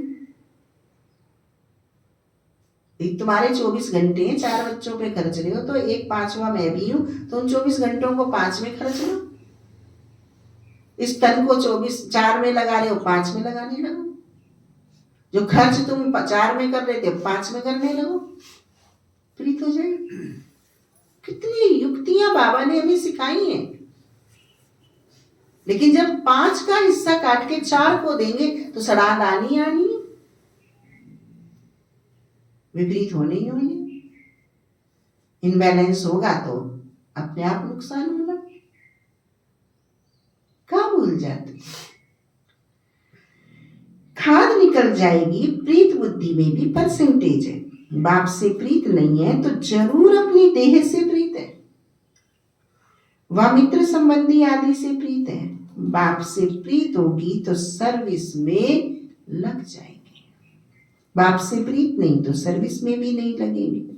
एक तुम्हारे 24 घंटे 4 बच्चों पे खर्च रहे हो, तो एक 5वां मैं भी हूं, तो उन 24 घंटों को 5 में खर्च लो। इस तन को 4 में लगा रहे हो, 5 में लगाने लगो। जो खर्च तुम 4 में कर रहे थे 5 में करने लगो, प्रीत हो जाएगी। कितनी युक्तियां बाबा ने हमें सिखाई हैं। लेकिन जब 5 का हिस्सा काट के 4 को देंगे तो सड़ाद आनी आनी है, विपरीत होने ही होने, इनबैलेंस होगा तो अपने आप नुकसान होना। कहाँ भूल जाते, खाद निकल जाएगी। प्रीत बुद्धि में भी परसेंटेज है। बाप से प्रीत नहीं है तो जरूर अपनी देह से प्रीत है, वह मित्र संबंधी आदि से प्रीत है। बाप से प्रीत होगी तो सर्विस में लग जाएंगे, बाप से प्रीत नहीं तो सर्विस में भी नहीं लगेंगे।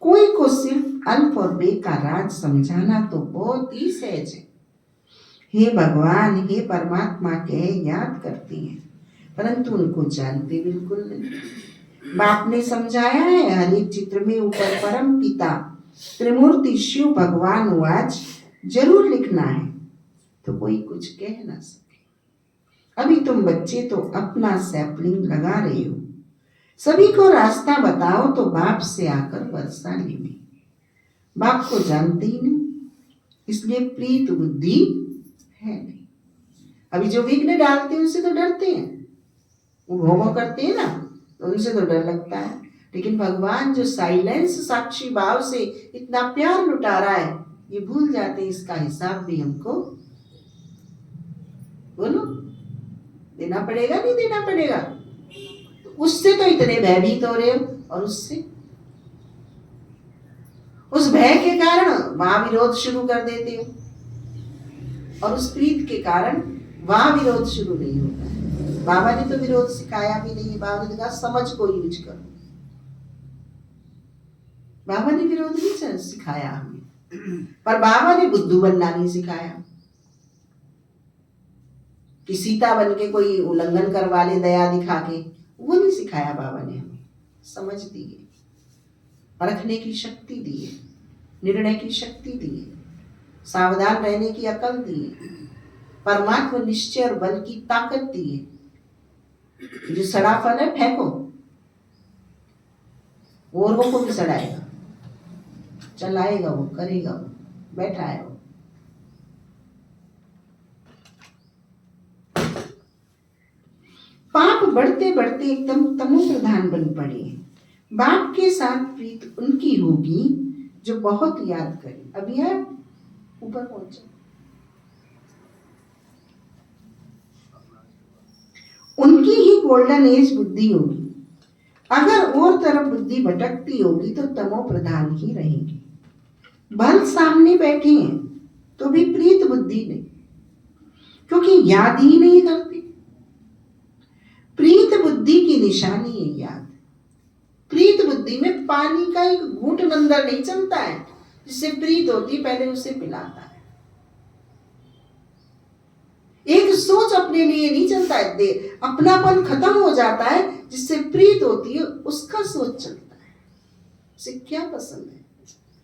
कोई को सिर्फ अल्प और बे का राज समझाना तो बहुत ही सहज है। हे भगवान, हे परमात्मा कह याद करते हैं, परंतु उनको जानते बिल्कुल नहीं। बाप ने समझाया है, हर एक चित्र में ऊपर परम पिता त्रिमूर्ति शिव भगवान वाच जरूर लिखना है, तो कोई कुछ कह ना सके। अभी तुम बच्चे तो अपना सैपलिंग लगा रहे हो, सभी को रास्ता बताओ तो बाप से आकर वर्षा लेंगे। बाप को जानते ही नहीं, इसलिए प्रीत बुद्धि है नहीं। अभी जो विघ्न डालते हैं उनसे तो डरते हैं, वो भोगो करते हैं ना, तो उनसे तो डर लगता है। लेकिन भगवान जो साइलेंस साक्षी भाव से इतना प्यार लुटा रहा है, ये भूल जाते हैं इसका हिसाब भी हमको बोलो देना पड़ेगा, नहीं देना पड़ेगा। तो उससे तो इतने भयभीत हो रहे हो, और उससे उस भय के कारण वहां विरोध शुरू कर देते हो, और उस प्रीत के कारण वहां विरोध शुरू नहीं होता है। बाबा ने तो विरोध सिखाया भी नहीं, बाबा ने कहा समझ को यूज करो। बाबा ने विरोध नहीं सिखाया हमें, पर बाबा ने बुद्धू बनना नहीं सिखाया कि सीता बन के कोई उल्लंघन करवा ले दया दिखा के, वो नहीं सिखाया बाबा ने हमें। समझ दी है, परखने की शक्ति दी है, निर्णय की शक्ति दी है, सावधान रहने की अकल दी है, परमात्मा निश्चय और बल की ताकत दी है। जो सड़ा फल है फेंको, औरों को भी सड़ाएगा, चलाएगा वो, करेगा वो, बैठा है वो। पाप बढ़ते बढ़ते एकदम तमो प्रधान बन पड़े हैं। बाप के साथ प्रीत उनकी होगी जो बहुत याद करे। अभी है ऊपर पहुंचे, उनकी ही गोल्डन एज बुद्धि होगी। अगर और तरफ बुद्धि भटकती होगी तो तमो प्रधान ही रहेगी। बल सामने बैठे हैं तो भी प्रीत बुद्धि नहीं, क्योंकि याद ही नहीं करते। प्रीत बुद्धि की निशानी है याद। प्रीत बुद्धि में पानी का एक घूंट अंदर नहीं चलता है, जिससे प्रीत होती पहले उसे पिलाता है। एक सोच अपने लिए नहीं चलता है, अपनापन खत्म हो जाता है, जिससे प्रीत होती है उसका सोच चलता है। उसे क्या पसंद है,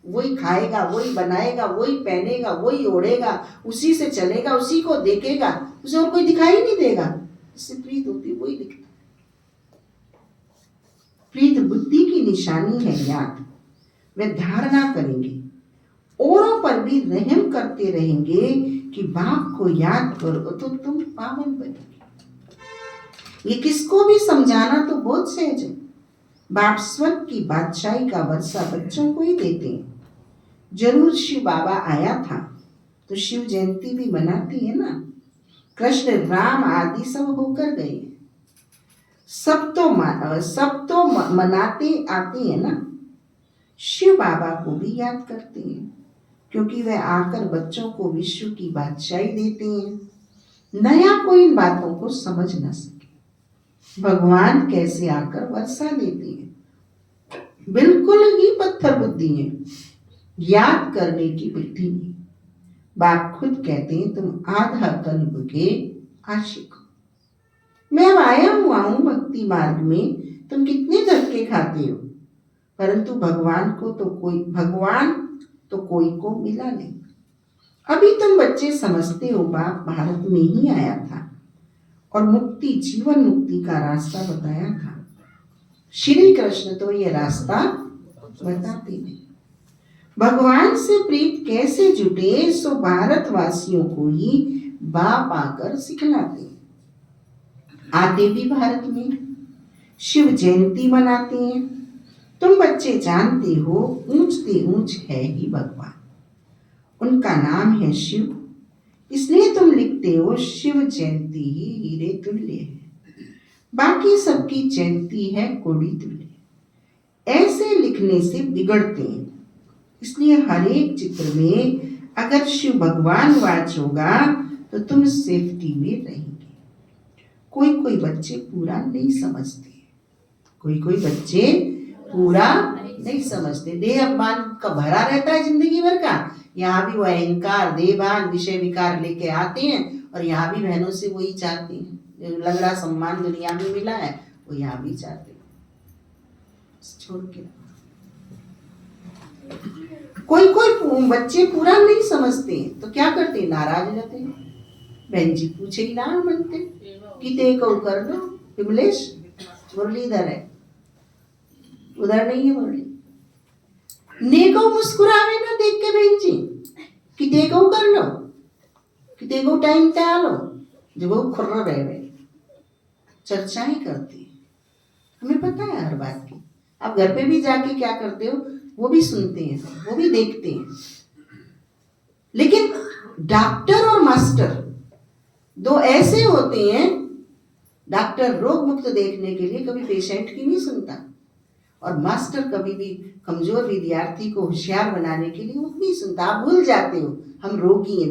वही खाएगा, वही बनाएगा, वही पहनेगा, वही ओढ़ेगा, उसी से चलेगा, उसी को देखेगा, उसे और कोई दिखाई नहीं देगा। जिससे प्रीत होती है वही दिखता है। प्रीत बुद्धि की निशानी है याद। वे धारणा करेंगे, औरों पर भी रहम करते रहेंगे कि बाप को याद करो तो तुम पावन बनेंगे। ये किसको भी समझाना तो बहुत सहज है। बाप स्वर्ग की बादशाही का वर्षा बच्चों को ही देते हैं। जरूर शिव बाबा आया था तो शिव जयंती भी मनाती है ना। कृष्ण राम आदि सब होकर गए, सब तो मनाते आते हैं ना। शिव बाबा को भी याद करते हैं, क्योंकि वह आकर बच्चों को विश्व की बादशाही देते हैं। नया कोई इन बातों को समझ न सके। भगवान कैसे आकर वर्षा देते हैं। बिल्कुल ही पत्थर बुद्धि है, याद करने की बुद्धि नहीं। बाप खुद कहते हैं तुम आधा कल्प के आशिक हो। मैं अब आया हुआ हूं भक्ति मार्ग में, तुम कितने धक्के खाते हो, परंतु भगवान तो कोई को मिला नहीं। अभी तुम बच्चे समझते हो बाप भारत में ही आया था और मुक्ति, जीवन मुक्ति का रास्ता बताया था। श्री कृष्ण तो ये रास्ता बताते नहीं। भगवान से प्रीत कैसे जुटे सो भारतवासियों को ही बाप आकर सिखलाते। आते भी भारत में, शिव जयंती मनाते हैं। तुम बच्चे जानते हो ऊंचते ऊंच है ही भगवान, उनका नाम है शिव, इसलिए तुम लिखते हो शिव जयंती ही हीरे तुल्य है, बाकी सबकी जयंती है कोड़ी तुल्य। ऐसे लिखने से बिगड़ते हैं, इसलिए हर एक चित्र में अगर शिव भगवान वाच होगा तो तुम सेफ्टी में रहेंगे। कोई कोई बच्चे पूरा नहीं समझते, कोई कोई बच्चे पूरा नहीं समझते। देह अभिमान का भरा रहता है जिंदगी भर का, यहाँ भी वो अहंकार देहभान विषय विकार लेके आते हैं और यहाँ भी बहनों से वही चाहते हैं, जो लंगड़ा सम्मान दुनिया में मिला है वो यहाँ भी चाहते हैं। छोड़ के कोई कोई बच्चे पूरा नहीं समझते तो क्या करते हैं, नाराज हो जाते हैं। बहन जी पूछे ही ना बनते कि ते को कर लो। विमलेश मुरली इधर है, उधर नहीं है मुरली। नेको मुस्कुरावे ना देख के बहन जी कि देखो कर लो, कि देखो टाइम तय लो, जो वो खुर्र रहे चर्चाएं करती है। हमें पता है हर बात की। आप घर पे भी जाके क्या करते हो वो भी सुनते हैं, वो भी देखते हैं। लेकिन डॉक्टर और मास्टर दो ऐसे होते हैं, डॉक्टर रोग मुक्त देखने के लिए कभी पेशेंट की नहीं सुनता, और मास्टर कभी भी कमजोर विद्यार्थी को होशियार बनाने के लिए वो नहीं सुनता। आप भूल जाते हो हम रोगी हैं,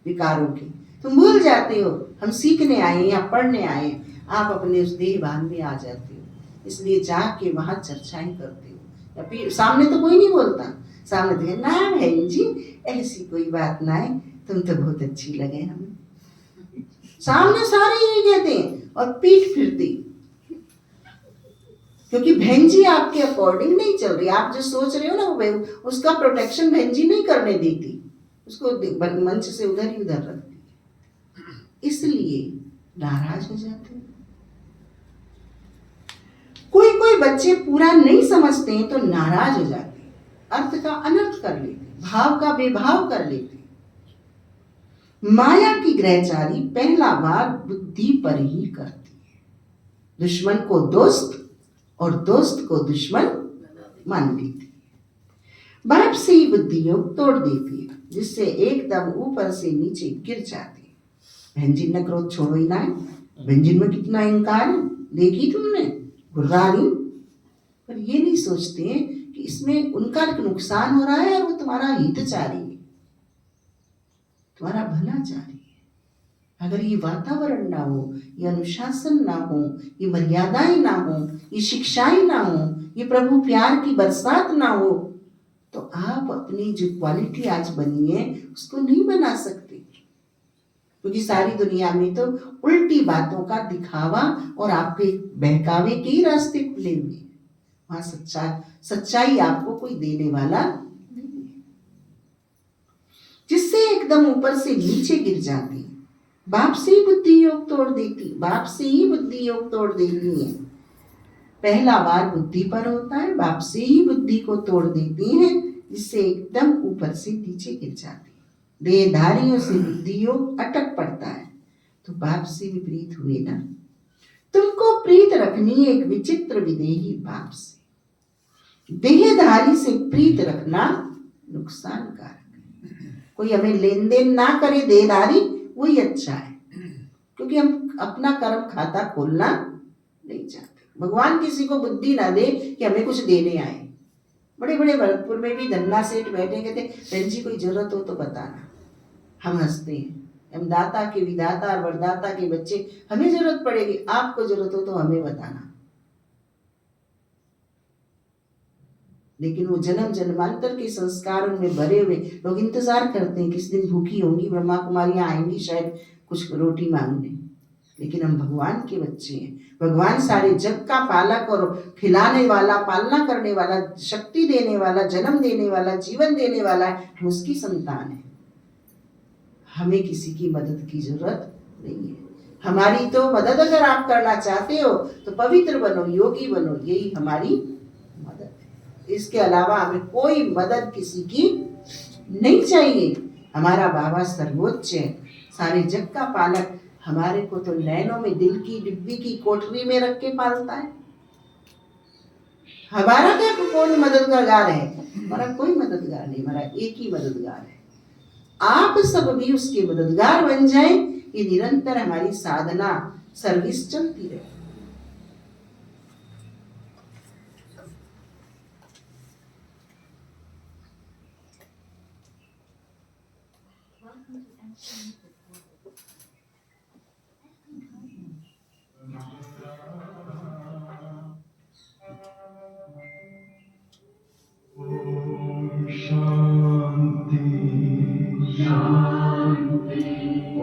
विकारों के, तुम भूल जाते हो हम सीखने आए या पढ़ने आए, आप अपने उस देह भान में आ जाते हो। इसलिए जाके वहां चर्चाएं करते हो, या फिर सामने तो कोई नहीं बोलता, सामने तो ना बहन जी ऐसी कोई बात ना है, तुम तो बहुत अच्छी लगे हमें, सामने सारे यही कहते हैं और पीठ फिरती, क्योंकि बहन जी आपके अकॉर्डिंग नहीं चल रही। आप जो सोच रहे हो ना वो उसका प्रोटेक्शन बहन जी नहीं करने देती, उसको मंच से उधर ही उधर रखती, इसलिए नाराज हो जाते हैं। कोई कोई बच्चे पूरा नहीं समझते हैं तो नाराज हो जाते हैं, अर्थ का अनर्थ कर लेते, भाव का बेभाव कर लेते। माया की ग्रहचारी पहला वार बुद्धि पर ही करती है, दुश्मन को दोस्त और दोस्त को दुश्मन मान लेती है। बाप से ही बुद्धि योग तोड़ देती है, जिससे एकदम ऊपर से नीचे गिर जाती है। बहन जी ने क्रोध छोड़ो ही ना है, बहन जी में कितना अहंकार है, देखी तुमने गुर्रानी, पर ये नहीं सोचते कि इसमें उनका नुकसान हो रहा है और वो तुम्हारा हित चाह रही है, तुम्हारा भला चाह रही है। अगर ये वातावरण ना हो, ये अनुशासन ना हो, ये मर्यादाएं ना हो, ये शिक्षाएं ना हो, ये प्रभु प्यार की बरसात ना हो, तो आप अपनी जो क्वालिटी आज बनी है उसको नहीं बना सकते। क्योंकि सारी दुनिया में तो उल्टी बातों का दिखावा और आपके बहकावे के ही रास्ते खुले हुए हैं। वहां सच्चाई आपको कोई देने वाला नहीं है, जिससे एकदम ऊपर से नीचे गिर जाती है। बाप से ही बुद्धि योग तोड़ देती, बाप से ही बुद्धि योग तोड़ देती है। पहला वार बुद्धि पर होता है, बाप से ही बुद्धि को तोड़ देती है, जिससे एकदम ऊपर से नीचे गिर जाती है। देहधारियों से बुद्धि योग अटक पड़ता है, तो बाप से विपरीत हुए ना। तुमको प्रीत रखनी एक विचित्र विदेही बाप से, देहधारी से प्रीत रखना नुकसानकारक है। कोई हमें लेन देन ना करे देहधारी, वही अच्छा है, क्योंकि हम अपना कर्म खाता खोलना नहीं चाहते। भगवान किसी को बुद्धि ना दे कि हमें कुछ देने आए। बड़े बड़े भरतपुर में भी धन्ना सेठ बैठे, कहते बहन जी कोई जरूरत हो तो बताना, हम हंसते हैं। हम दाता के विधाता और वरदाता के बच्चे, हमें जरूरत पड़ेगी, आपको जरूरत हो तो हमें बताना। लेकिन वो जन्म जन्मांतर के संस्कार उनमें भरे हुए, लोग इंतजार करते हैं किस दिन भूखी होंगी, ब्रह्मा कुमारियां आएंगी शायद कुछ रोटी मांगने। लेकिन हम भगवान के बच्चे हैं, भगवान सारे जग का पालक और खिलाने वाला, पालना करने वाला, शक्ति देने वाला, जन्म देने वाला, जीवन देने वाला है, हम उसकी संतान है। हमें किसी की मदद की जरूरत नहीं है। हमारी तो मदद अगर आप करना चाहते हो तो पवित्र बनो, योगी बनो, यही हमारी मदद है। इसके अलावा हमें कोई मदद किसी की नहीं चाहिए। हमारा बाबा सर्वोच्च है, सारे जग का पालक। हमारे को तो नैनों में दिल की डिब्बी की कोठरी में रख के पालता है। हमारा क्या कौन मददगार है? हमारा कोई मददगार नहीं, हमारा एक ही मददगार है। आप सब भी उसके मददगार बन जाएं, ये निरंतर हमारी साधना सर्विस चलती रहे। ओम शांति शांति।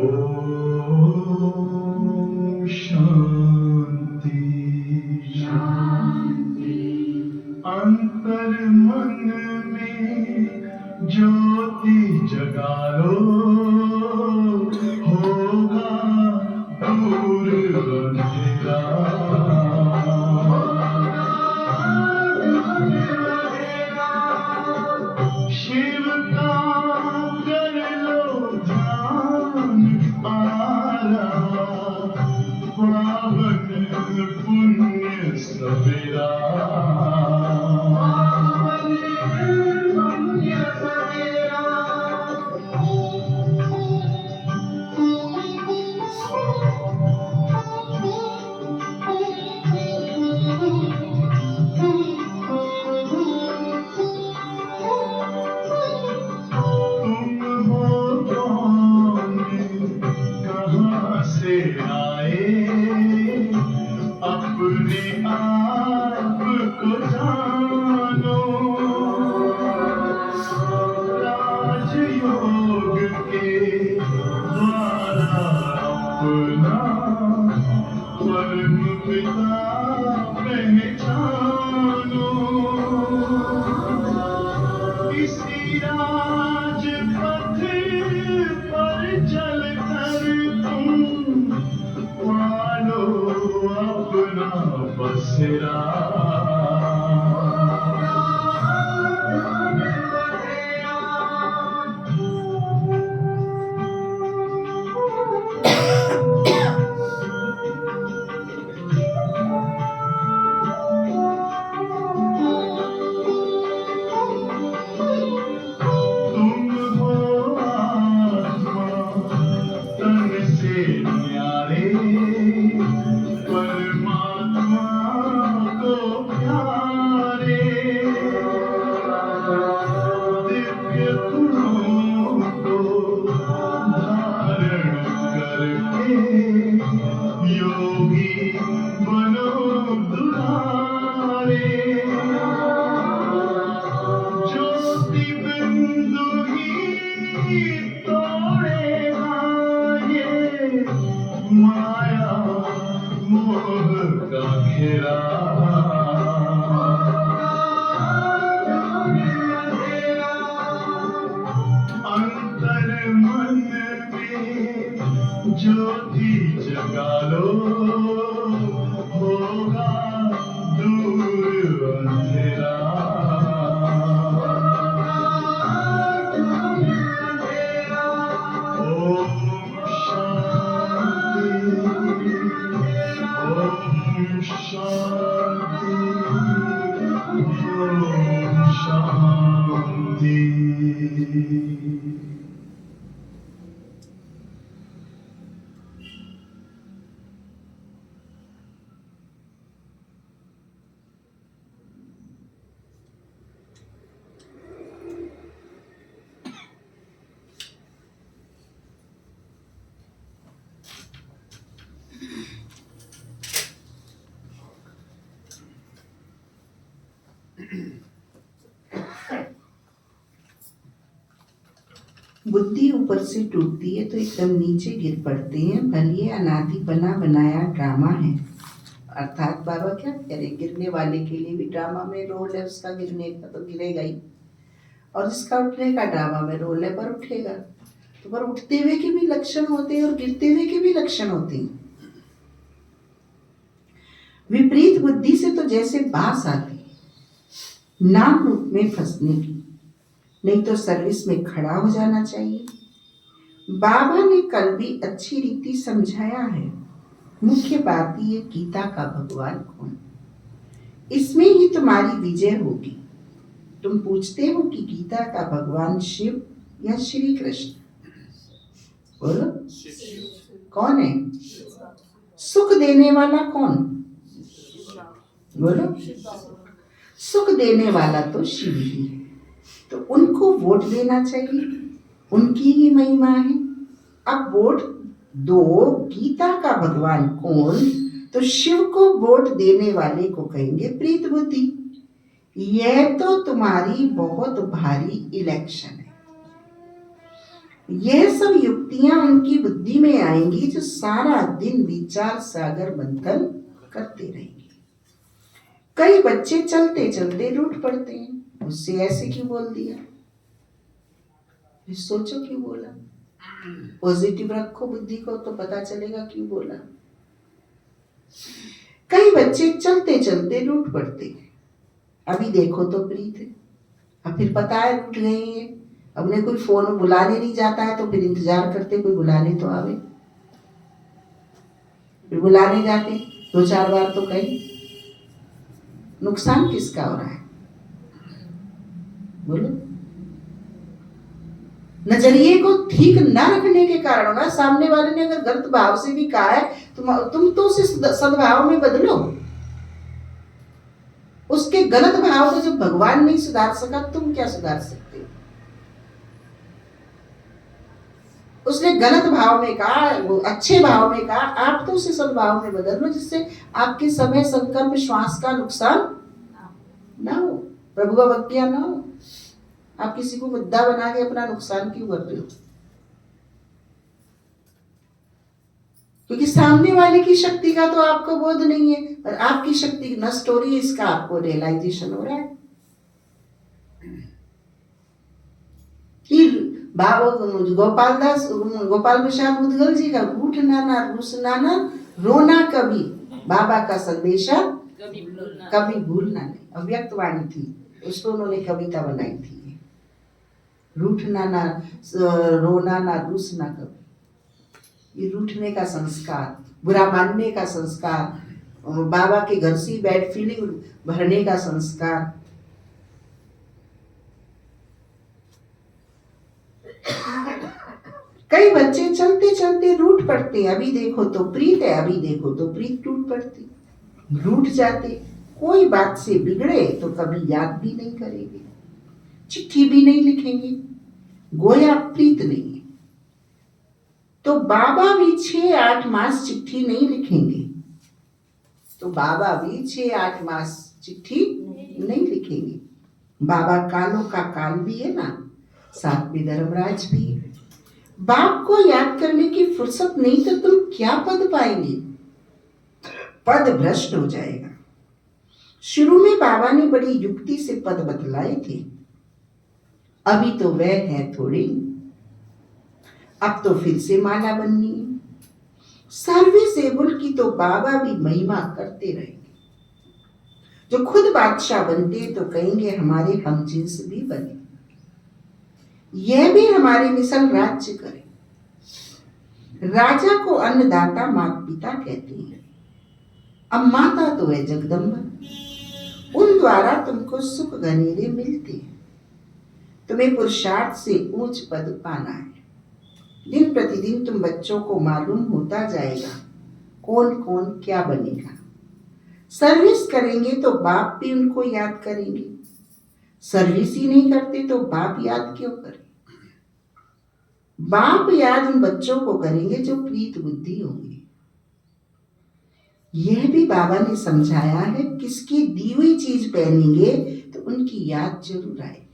ओम शांति शांति। अंतर मन में ज्योति जगा लो, होगा दूर अंधेरा। शिव का कर लो ध्यान, आरा पावन पुण्य सवेरा। तुम हो कौन, कहाँ से आए, अपने आप को जानो। राजयोग के द्वारा अपना परम पिता पहचानो। इसी राजपथ पर चलकर तुम पालो अपना बसेरा। तुम हो आत्मा तन से न्यारे, परमात्मा को प्यारे। दिव्य गुणों को धारण करके योगी बनो दुलारे। ज्योति बिंदु ही तोड़ेगा ये माया मोह का घेरा। अंतर मन में ज्योति जगा लो, होगा दूर अंधेरा। ओम शांति। ओम शांति। ओम शांति। बुद्धि ऊपर से टूटती है तो एकदम नीचे गिर पड़ते हैं। भले अनादि बना बनाया ड्रामा है। अर्थात बाबा क्या कह रहे, गिरने वाले के लिए भी ड्रामा में रोल है, उसका गिरने का तो गिरेगा ही, और जिसका उठने का ड्रामा में रोल है पर उठेगा। तो पर उठते हुए के भी लक्षण होते हैं और गिरते हुए के भी लक्षण होते हैं। विपरीत बुद्धि से तो जैसे बास आती नाम रूप में फंसने की, नहीं तो सर्विस में खड़ा हो जाना चाहिए। बाबा ने कल भी अच्छी रीति समझाया है। मुख्य बात ये गीता का भगवान कौन, इसमें ही तुम्हारी विजय होगी। तुम पूछते हो कि गीता का भगवान शिव या श्री कृष्ण, बोलो कौन है? सुख देने वाला कौन, बोलो? सुख देने वाला तो शिव ही है, तो उनको वोट देना चाहिए, उनकी ही महिमा है। अब वोट दो गीता का भगवान कौन, तो शिव को वोट देने वाले को कहेंगे प्रीत बुद्धि। यह तो तुम्हारी बहुत भारी इलेक्शन है। यह सब युक्तियां उनकी बुद्धि में आएंगी जो सारा दिन विचार सागर मंथन करते रहेंगे। कई बच्चे चलते चलते रूठ पड़ते हैं, उससे ऐसे क्यों बोल दिया, सोचो क्यों बोला। पॉजिटिव रखो बुद्धि को तो पता चलेगा क्यों बोला। कई बच्चे चलते चलते रूठ पड़ते हैं, अभी देखो तो प्रीत है, अब फिर पता है रूठ गए हैं, अब उन्हें कोई फोन बुलाने नहीं जाता है तो फिर इंतजार करते कोई बुलाने तो आवे, फिर बुलाने जाते 2-4 बार तो कहीं। नुकसान किसका हो रहा है, बोलो? नजरिए को ठीक न रखने के कारण होगा। सामने वाले ने अगर गलत भाव से भी कहा है तुम तो उसे सद्भाव में बदलो। उसके गलत भाव को जब भगवान नहीं सुधार सका, तुम क्या सुधार सकते हो? उसने गलत भाव में कहा, वो अच्छे भाव में कहा, आप तो उसे सद्भाव में बदल लो, जिससे आपके समय संकल्प श्वास का नुकसान ना हो, प्रभु का भक्तियां ना हो। आप किसी को मुद्दा बना के अपना नुकसान क्यों कर रहे हो? क्योंकि सामने वाले की शक्ति का तो आपको बोध नहीं है, और आपकी शक्ति नष्ट हो रही है, इसका आपको रियलाइजेशन हो रहा है। गोपाल प्रसाद मुदगल जी का रूठना ना रूसना ना रोना कभी, बाबा का संदेशा कभी भूलना नहीं, अव्यक्त वाणी थी, उसको उन्होंने कविता बनाई थी। रूठना ना रोना ना रूसना कभी, ये रूठने का संस्कार, बुरा मानने का संस्कार, बाबा के घर से बैड फीलिंग भरने का संस्कार। कई बच्चे चलते चलते रूठ पड़ते, अभी देखो तो प्रीत है, अभी देखो तो प्रीत टूट पड़ती, रूठ जाते। कोई बात से बिगड़े तो कभी याद भी नहीं करेंगे, चिट्ठी भी नहीं लिखेंगे, गोया प्रीत नहीं है। तो बाबा भी 6-8 मास चिट्ठी नहीं लिखेंगे, तो बाबा भी 6-8 मास चिट्ठी नहीं लिखेंगे। बाबा कालों का काल भी है ना, साथ में धर्मराज भी है। बाप को याद करने की फुर्सत नहीं तो तुम क्या पद पाएंगे, पद भ्रष्ट हो जाएगा। शुरू में बाबा ने बड़ी युक्ति से पद बतलाए थे, अभी तो वह है थोड़ी, अब तो फिर से माला बननी है। सर्विसेबल की तो बाबा भी महिमा करते रहेंगे। जो खुद बादशाह बनते तो कहेंगे हमारे हम जिन्स भी बने, यह भी हमारे मिसल राज्य करे। राजा को अन्नदाता माता पिता कहते हैं, अब माता तो है जगदम्बा, उन द्वारा तुमको सुख घनेरे मिलते हैं। तुम्हें पुरुषार्थ से ऊंच पद पाना है। दिन प्रतिदिन तुम बच्चों को मालूम होता जाएगा कौन कौन क्या बनेगा। सर्विस करेंगे तो बाप भी उनको याद करेंगे, सर्विस ही नहीं करते तो बाप याद क्यों करें? बाप याद उन बच्चों को करेंगे जो प्रीत बुद्धि होंगे। यह भी बाबा ने समझाया है, किसकी दी हुई चीज पहनेंगे तो उनकी याद जरूर आएगी।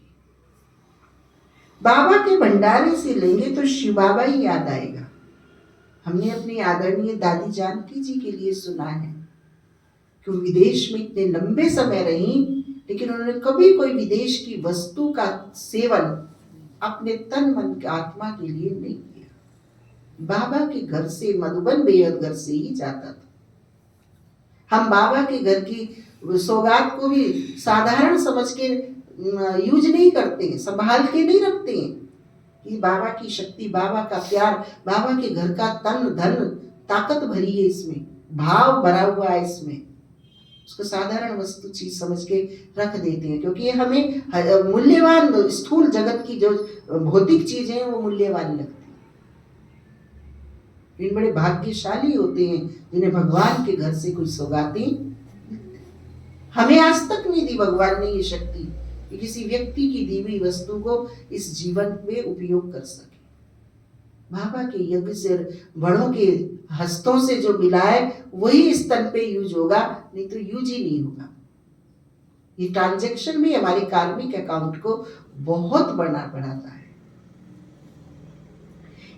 बाबा के भंडारे से लेंगे तो शिव बाबा ही याद आएगा। हमने अपनी आदरणीय दादी जानकी जी के लिए सुना है कि विदेश में इतने लंबे समय रही, लेकिन उन्होंने कभी कोई विदेश की वस्तु का सेवन अपने तन मन आत्मा के लिए नहीं किया। बाबा के घर से, मधुबन बेहद घर से ही जाता था। हम बाबा के घर की सौगात को भी साधारण समझ के यूज नहीं करते हैं, संभाल के नहीं रखते हैं कि बाबा की शक्ति, बाबा का प्यार, बाबा के घर का तन धन ताकत भरी है, इसमें भाव भरा हुआ है, इसमें उसको साधारण वस्तु चीज समझ के रख देते हैं, क्योंकि ये हमें मूल्यवान, स्थूल जगत की जो भौतिक चीजें हैं वो मूल्यवान लगती है। इन बड़े भाग्यशाली होते हैं जिन्हें भगवान के घर से कोई सौगातें, हमें आज तक नहीं दी भगवान ने ये शक्ति कि किसी व्यक्ति की दी हुई वस्तु को इस जीवन में उपयोग कर सके। बाबा के यज्ञ से, बड़ों के हस्तों से जो मिला है वही इस तन पे यूज होगा, नहीं तो यूज ही नहीं होगा। ये ट्रांजैक्शन भी हमारे कार्मिक अकाउंट को बहुत बढ़ाता है।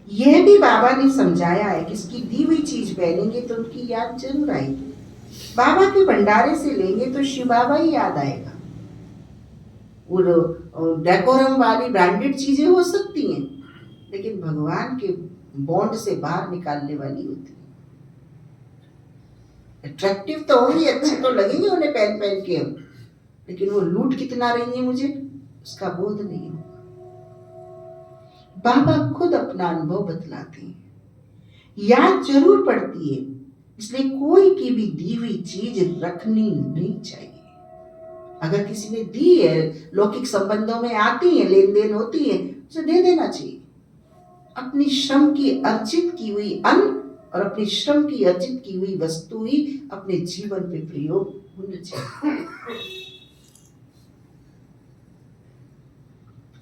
यह भी बाबा ने समझाया है कि इसकी दी हुई चीज पहनेंगे तो उनकी याद जरूर आएगी। बाबा के भंडारे से लेंगे तो शिव बाबा ही याद आएगा। वो डेकोरम वाली ब्रांडेड चीजें हो सकती हैं, लेकिन भगवान के बॉन्ड से बाहर निकालने वाली होती है। अट्रैक्टिव तो होंगी, अच्छे तो लगेंगे उन्हें पहन के हम, लेकिन वो लूट कितना रही है मुझे उसका बोध नहीं होगा। बाबा खुद अपना अनुभव बतलाते हैं, याद जरूर पड़ती है, इसलिए कोई की भी दी हुई चीज रखनी नहीं चाहिए। अगर किसी ने दी है, लौकिक संबंधों में आती है, लेन देन होती है, उसे दे देना चाहिए। अपनी श्रम की अर्जित की हुई अन्न और अपनी श्रम की अर्जित की हुई वस्तु ही अपने जीवन में प्रयोग होना चाहिए।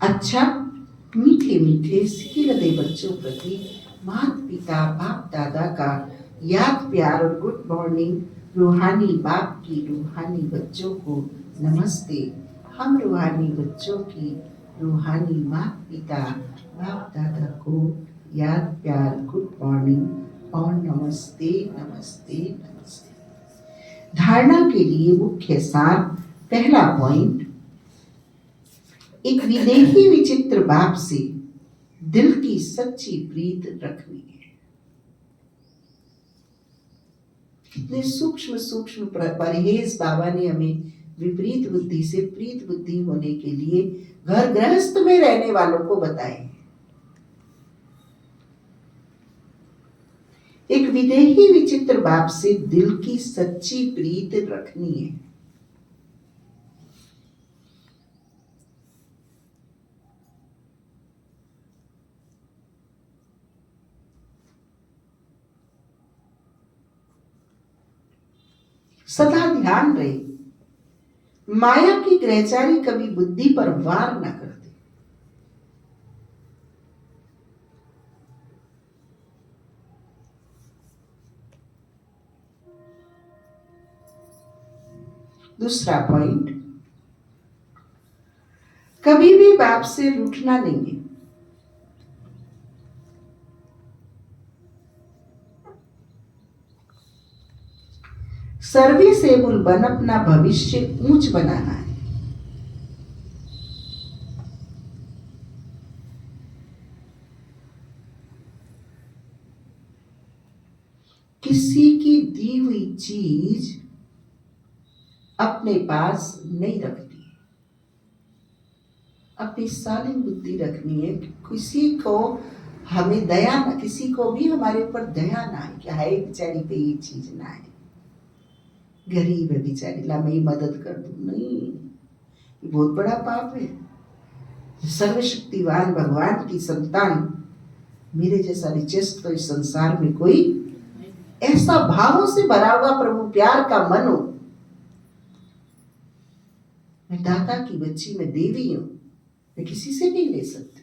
अच्छा, मीठे मीठे सिके लदे बच्चों प्रति माता पिता बाप दादा का याद प्यार और गुड मॉर्निंग। रूहानी बाप की रूहानी बच्चों को नमस्ते। हम रूहानी बच्चों की रूहानी माता पिता बाप दादा को याद प्यार गुड मॉर्निंग और नमस्ते नमस्ते नमस्ते। धारणा के लिए मुख्य सार। पहला पॉइंट, एक विदेही विचित्र बाप से दिल की सच्ची प्रीत रखनी है। कितने सूक्ष्म सूक्ष्म परहेज बाबा ने हमें विपरीत बुद्धि से प्रीत बुद्धि होने के लिए घर गृहस्थ में रहने वालों को बताए। एक विदेही विचित्र बाप से दिल की सच्ची प्रीत रखनी है। सदा ध्यान रहे, माया की ग्रहचारी कभी बुद्धि पर वार न कर दे। दूसरा पॉइंट, कभी भी बाप से रूठना नहीं है। सर्विसेबल बन अपना भविष्य ऊंच बनाना है। किसी की दी हुई चीज अपने पास नहीं रखनी है, अपनी सालिम बुद्धि रखनी है। किसी को हमें दया ना, किसी को भी हमारे ऊपर दया ना है कि हाय बेचारी पे ये चीज ना है, गरीब है बेचारी, ला मैं मदद कर दूं। नहीं, ये बहुत बड़ा पाप है। सर्वशक्तिवान भगवान की संतान मेरे जैसा रिचेस्ट तो इस संसार में कोई ऐसा भावों से भरा हुआ प्रभु प्यार का मन हो। मैं दाता की बच्ची, मैं देवी हूं, मैं किसी से नहीं ले सकती,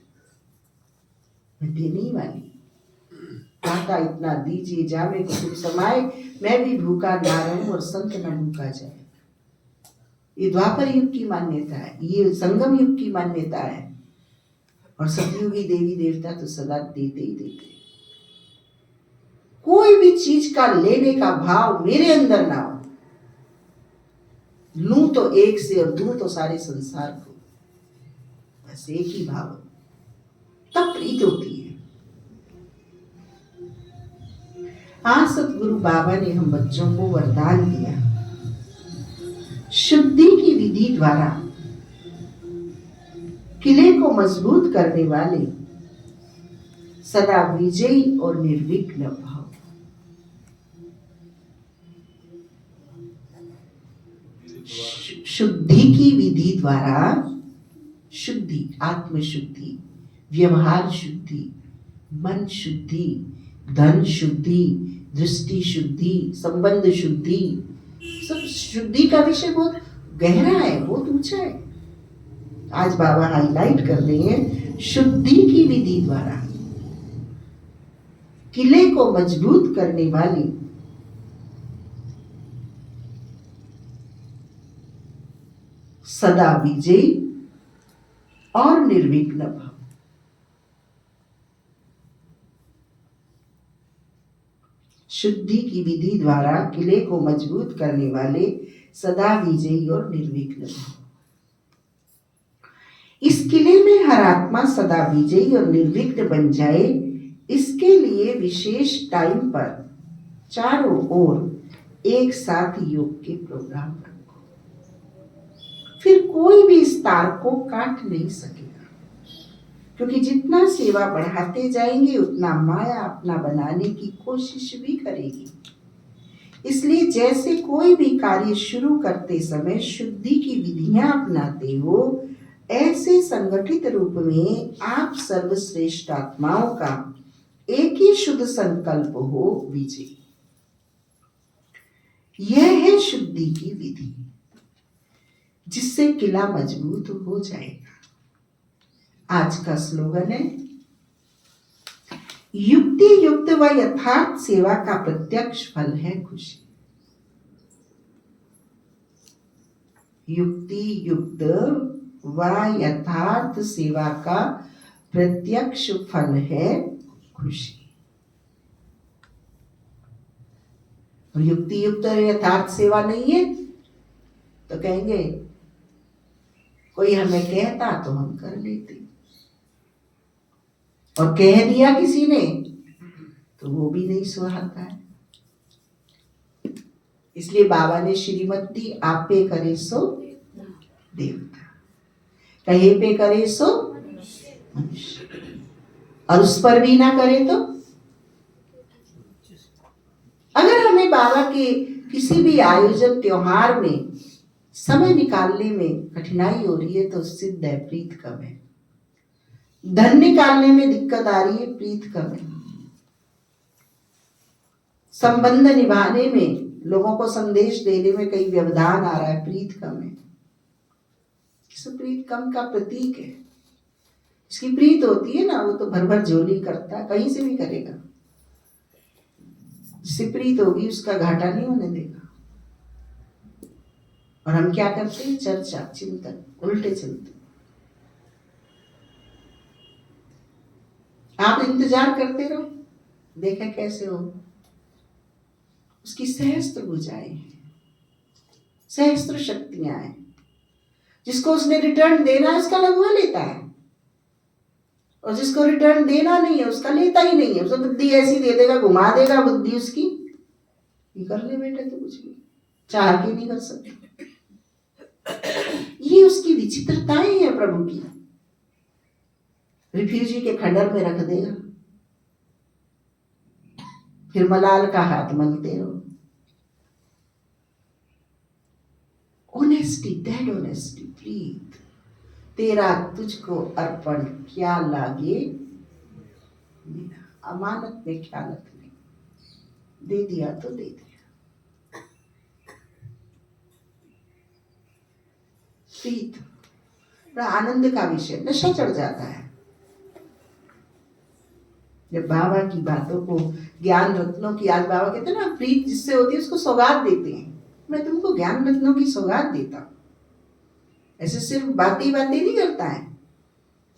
मैं देने ही वाली। दाता इतना दीजिए जावे को तुम समाए, मैं भी भूखा ना रहूं और संत न भूखा जाए। ये द्वापर युग की मान्यता है, ये संगम युग की मान्यता है। और सतयुगी देवी देवता तो सदा देते ही देते। कोई भी चीज का लेने का भाव मेरे अंदर ना हो, लूं तो एक से और दूं तो सारे संसार को, बस एक ही भाव, तब प्रीत होती है। आज सतगुरु बाबा ने हम बच्चों को वरदान दिया, शुद्धि की विधि द्वारा किले को मजबूत करने वाले सदा विजयी और निर्विघ्न भव। शुद्धि की विधि द्वारा, शुद्धि, आत्मशुद्धि, व्यवहार शुद्धि, मन शुद्धि, धन शुद्धि, दृष्टि शुद्धि, संबंध शुद्धि, सब शुद्धि का विषय बहुत गहरा है, बहुत ऊंचा है। आज बाबा हाईलाइट कर रहे हैं, शुद्धि की विधि द्वारा किले को मजबूत करने वाली सदा विजयी और निर्विघ्न भव। शुद्धि की विधि द्वारा किले को मजबूत करने वाले सदा विजयी और निर्विघ्न भव। इस किले में हर आत्मा सदा विजयी और निर्विघ्न बन जाए, इसके लिए विशेष टाइम पर चारों ओर एक साथ योग के प्रोग्राम रखो। फिर कोई भी इस तार को काट नहीं सकेगा, क्योंकि जितना सेवा बढ़ाते जाएंगे उतना माया अपना बनाने की कोशिश भी करेगी। इसलिए जैसे कोई भी कार्य शुरू करते समय शुद्धि की विधियां अपनाते हो, ऐसे संगठित रूप में आप सर्वश्रेष्ठ आत्माओं का एक ही शुद्ध संकल्प हो, विजय। यह है शुद्धि की विधि, जिससे किला मजबूत हो जाएगा। आज का स्लोगन है, युक्ति युक्त व यथार्थ सेवा का प्रत्यक्ष फल है खुशी। युक्ति युक्त व यथार्थ सेवा का प्रत्यक्ष फल है खुशी। और युक्ति युक्त और यथार्थ सेवा नहीं है तो कहेंगे कोई हमें कहता तो हम कर लेते, और कह दिया किसी ने तो वो भी नहीं सुहाता है। इसलिए बाबा ने श्रीमत दी, आप पे करे सो देवता, कहे पे करे सो मनुष्य, और उस पर भी ना करे तो। अगर हमें बाबा के किसी भी आयोजन त्योहार में समय निकालने में कठिनाई हो रही है तो सिद्ध है प्रीत कम है। धन निकालने में दिक्कत आ रही है, प्रीत कम है। संबंध निभाने में, लोगों को संदेश देने में कई व्यवधान आ रहा है, प्रीत कम है। प्रीत कम का प्रतीक है। इसकी प्रीत होती है ना, वो तो भर भर झोली करता है, कहीं से भी करेगा। जिससे प्रीत होगी उसका घाटा नहीं होने देगा। और हम क्या करते हैं, चर्चा चिंतन उल्टे चलते। आप इंतजार करते रहो, देखा कैसे हो। उसकी सहस्त्र भुजाएं, सहस्त्र शक्तियां हैं। जिसको उसने रिटर्न देना है उसका लगवा लेता है, और जिसको रिटर्न देना नहीं है उसका लेता ही नहीं है। उसको बुद्धि ऐसी दे देगा, घुमा देगा बुद्धि उसकी, ये कर ले बेटे तो कुछ भी चाह के नहीं कर सकते। ये उसकी विचित्रताएं हैं प्रभु की। रिफ्यूजी के खंडर में रख देगा, फिर मलाल का हाथ मलते रहो। ऑनेस्टी, डेड ऑनेस्टी, प्रीत, तेरा तुझको अर्पण क्या लागे मेरा। अमानत में ख्यानत नहीं, दे दिया तो दे दिया। प्रीत बड़ा आनंद का विषय, नशा चढ़ जाता है जब बाबा की बातों को, ज्ञान रत्नों की, आज बाबा कहते हैं ना, प्रीत जिससे होती है उसको सौगात देते हैं। मैं तुमको ज्ञान रत्नों की सौगात देता हूं। ऐसे सिर्फ बातें बातें नहीं करता है,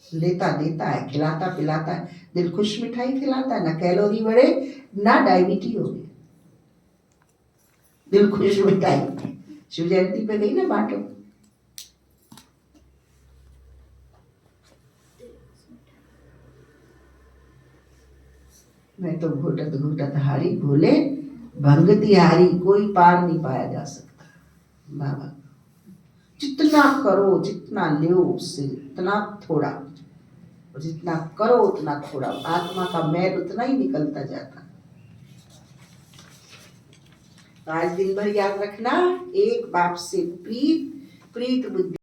लेता देता है, खिलाता पिलाता है, दिल खुश मिठाई खिलाता है। ना कैलोरी बढ़े ना डायबिटीज हो गई, दिल खुश मिठाई। शिव जयंती पे गई ना, बांटो। मैं तो घोटत घोटत हारी, भोले भंग तिहारी, कोई पार नहीं पाया जा सकता। बाबा जितना करो, जितना लो उससे उतना थोड़ा, और जितना करो उतना थोड़ा, आत्मा का मैल उतना ही निकलता जाता। तो आज दिन भर याद रखना, एक बाप से प्रीत, प्रीत बुद्धि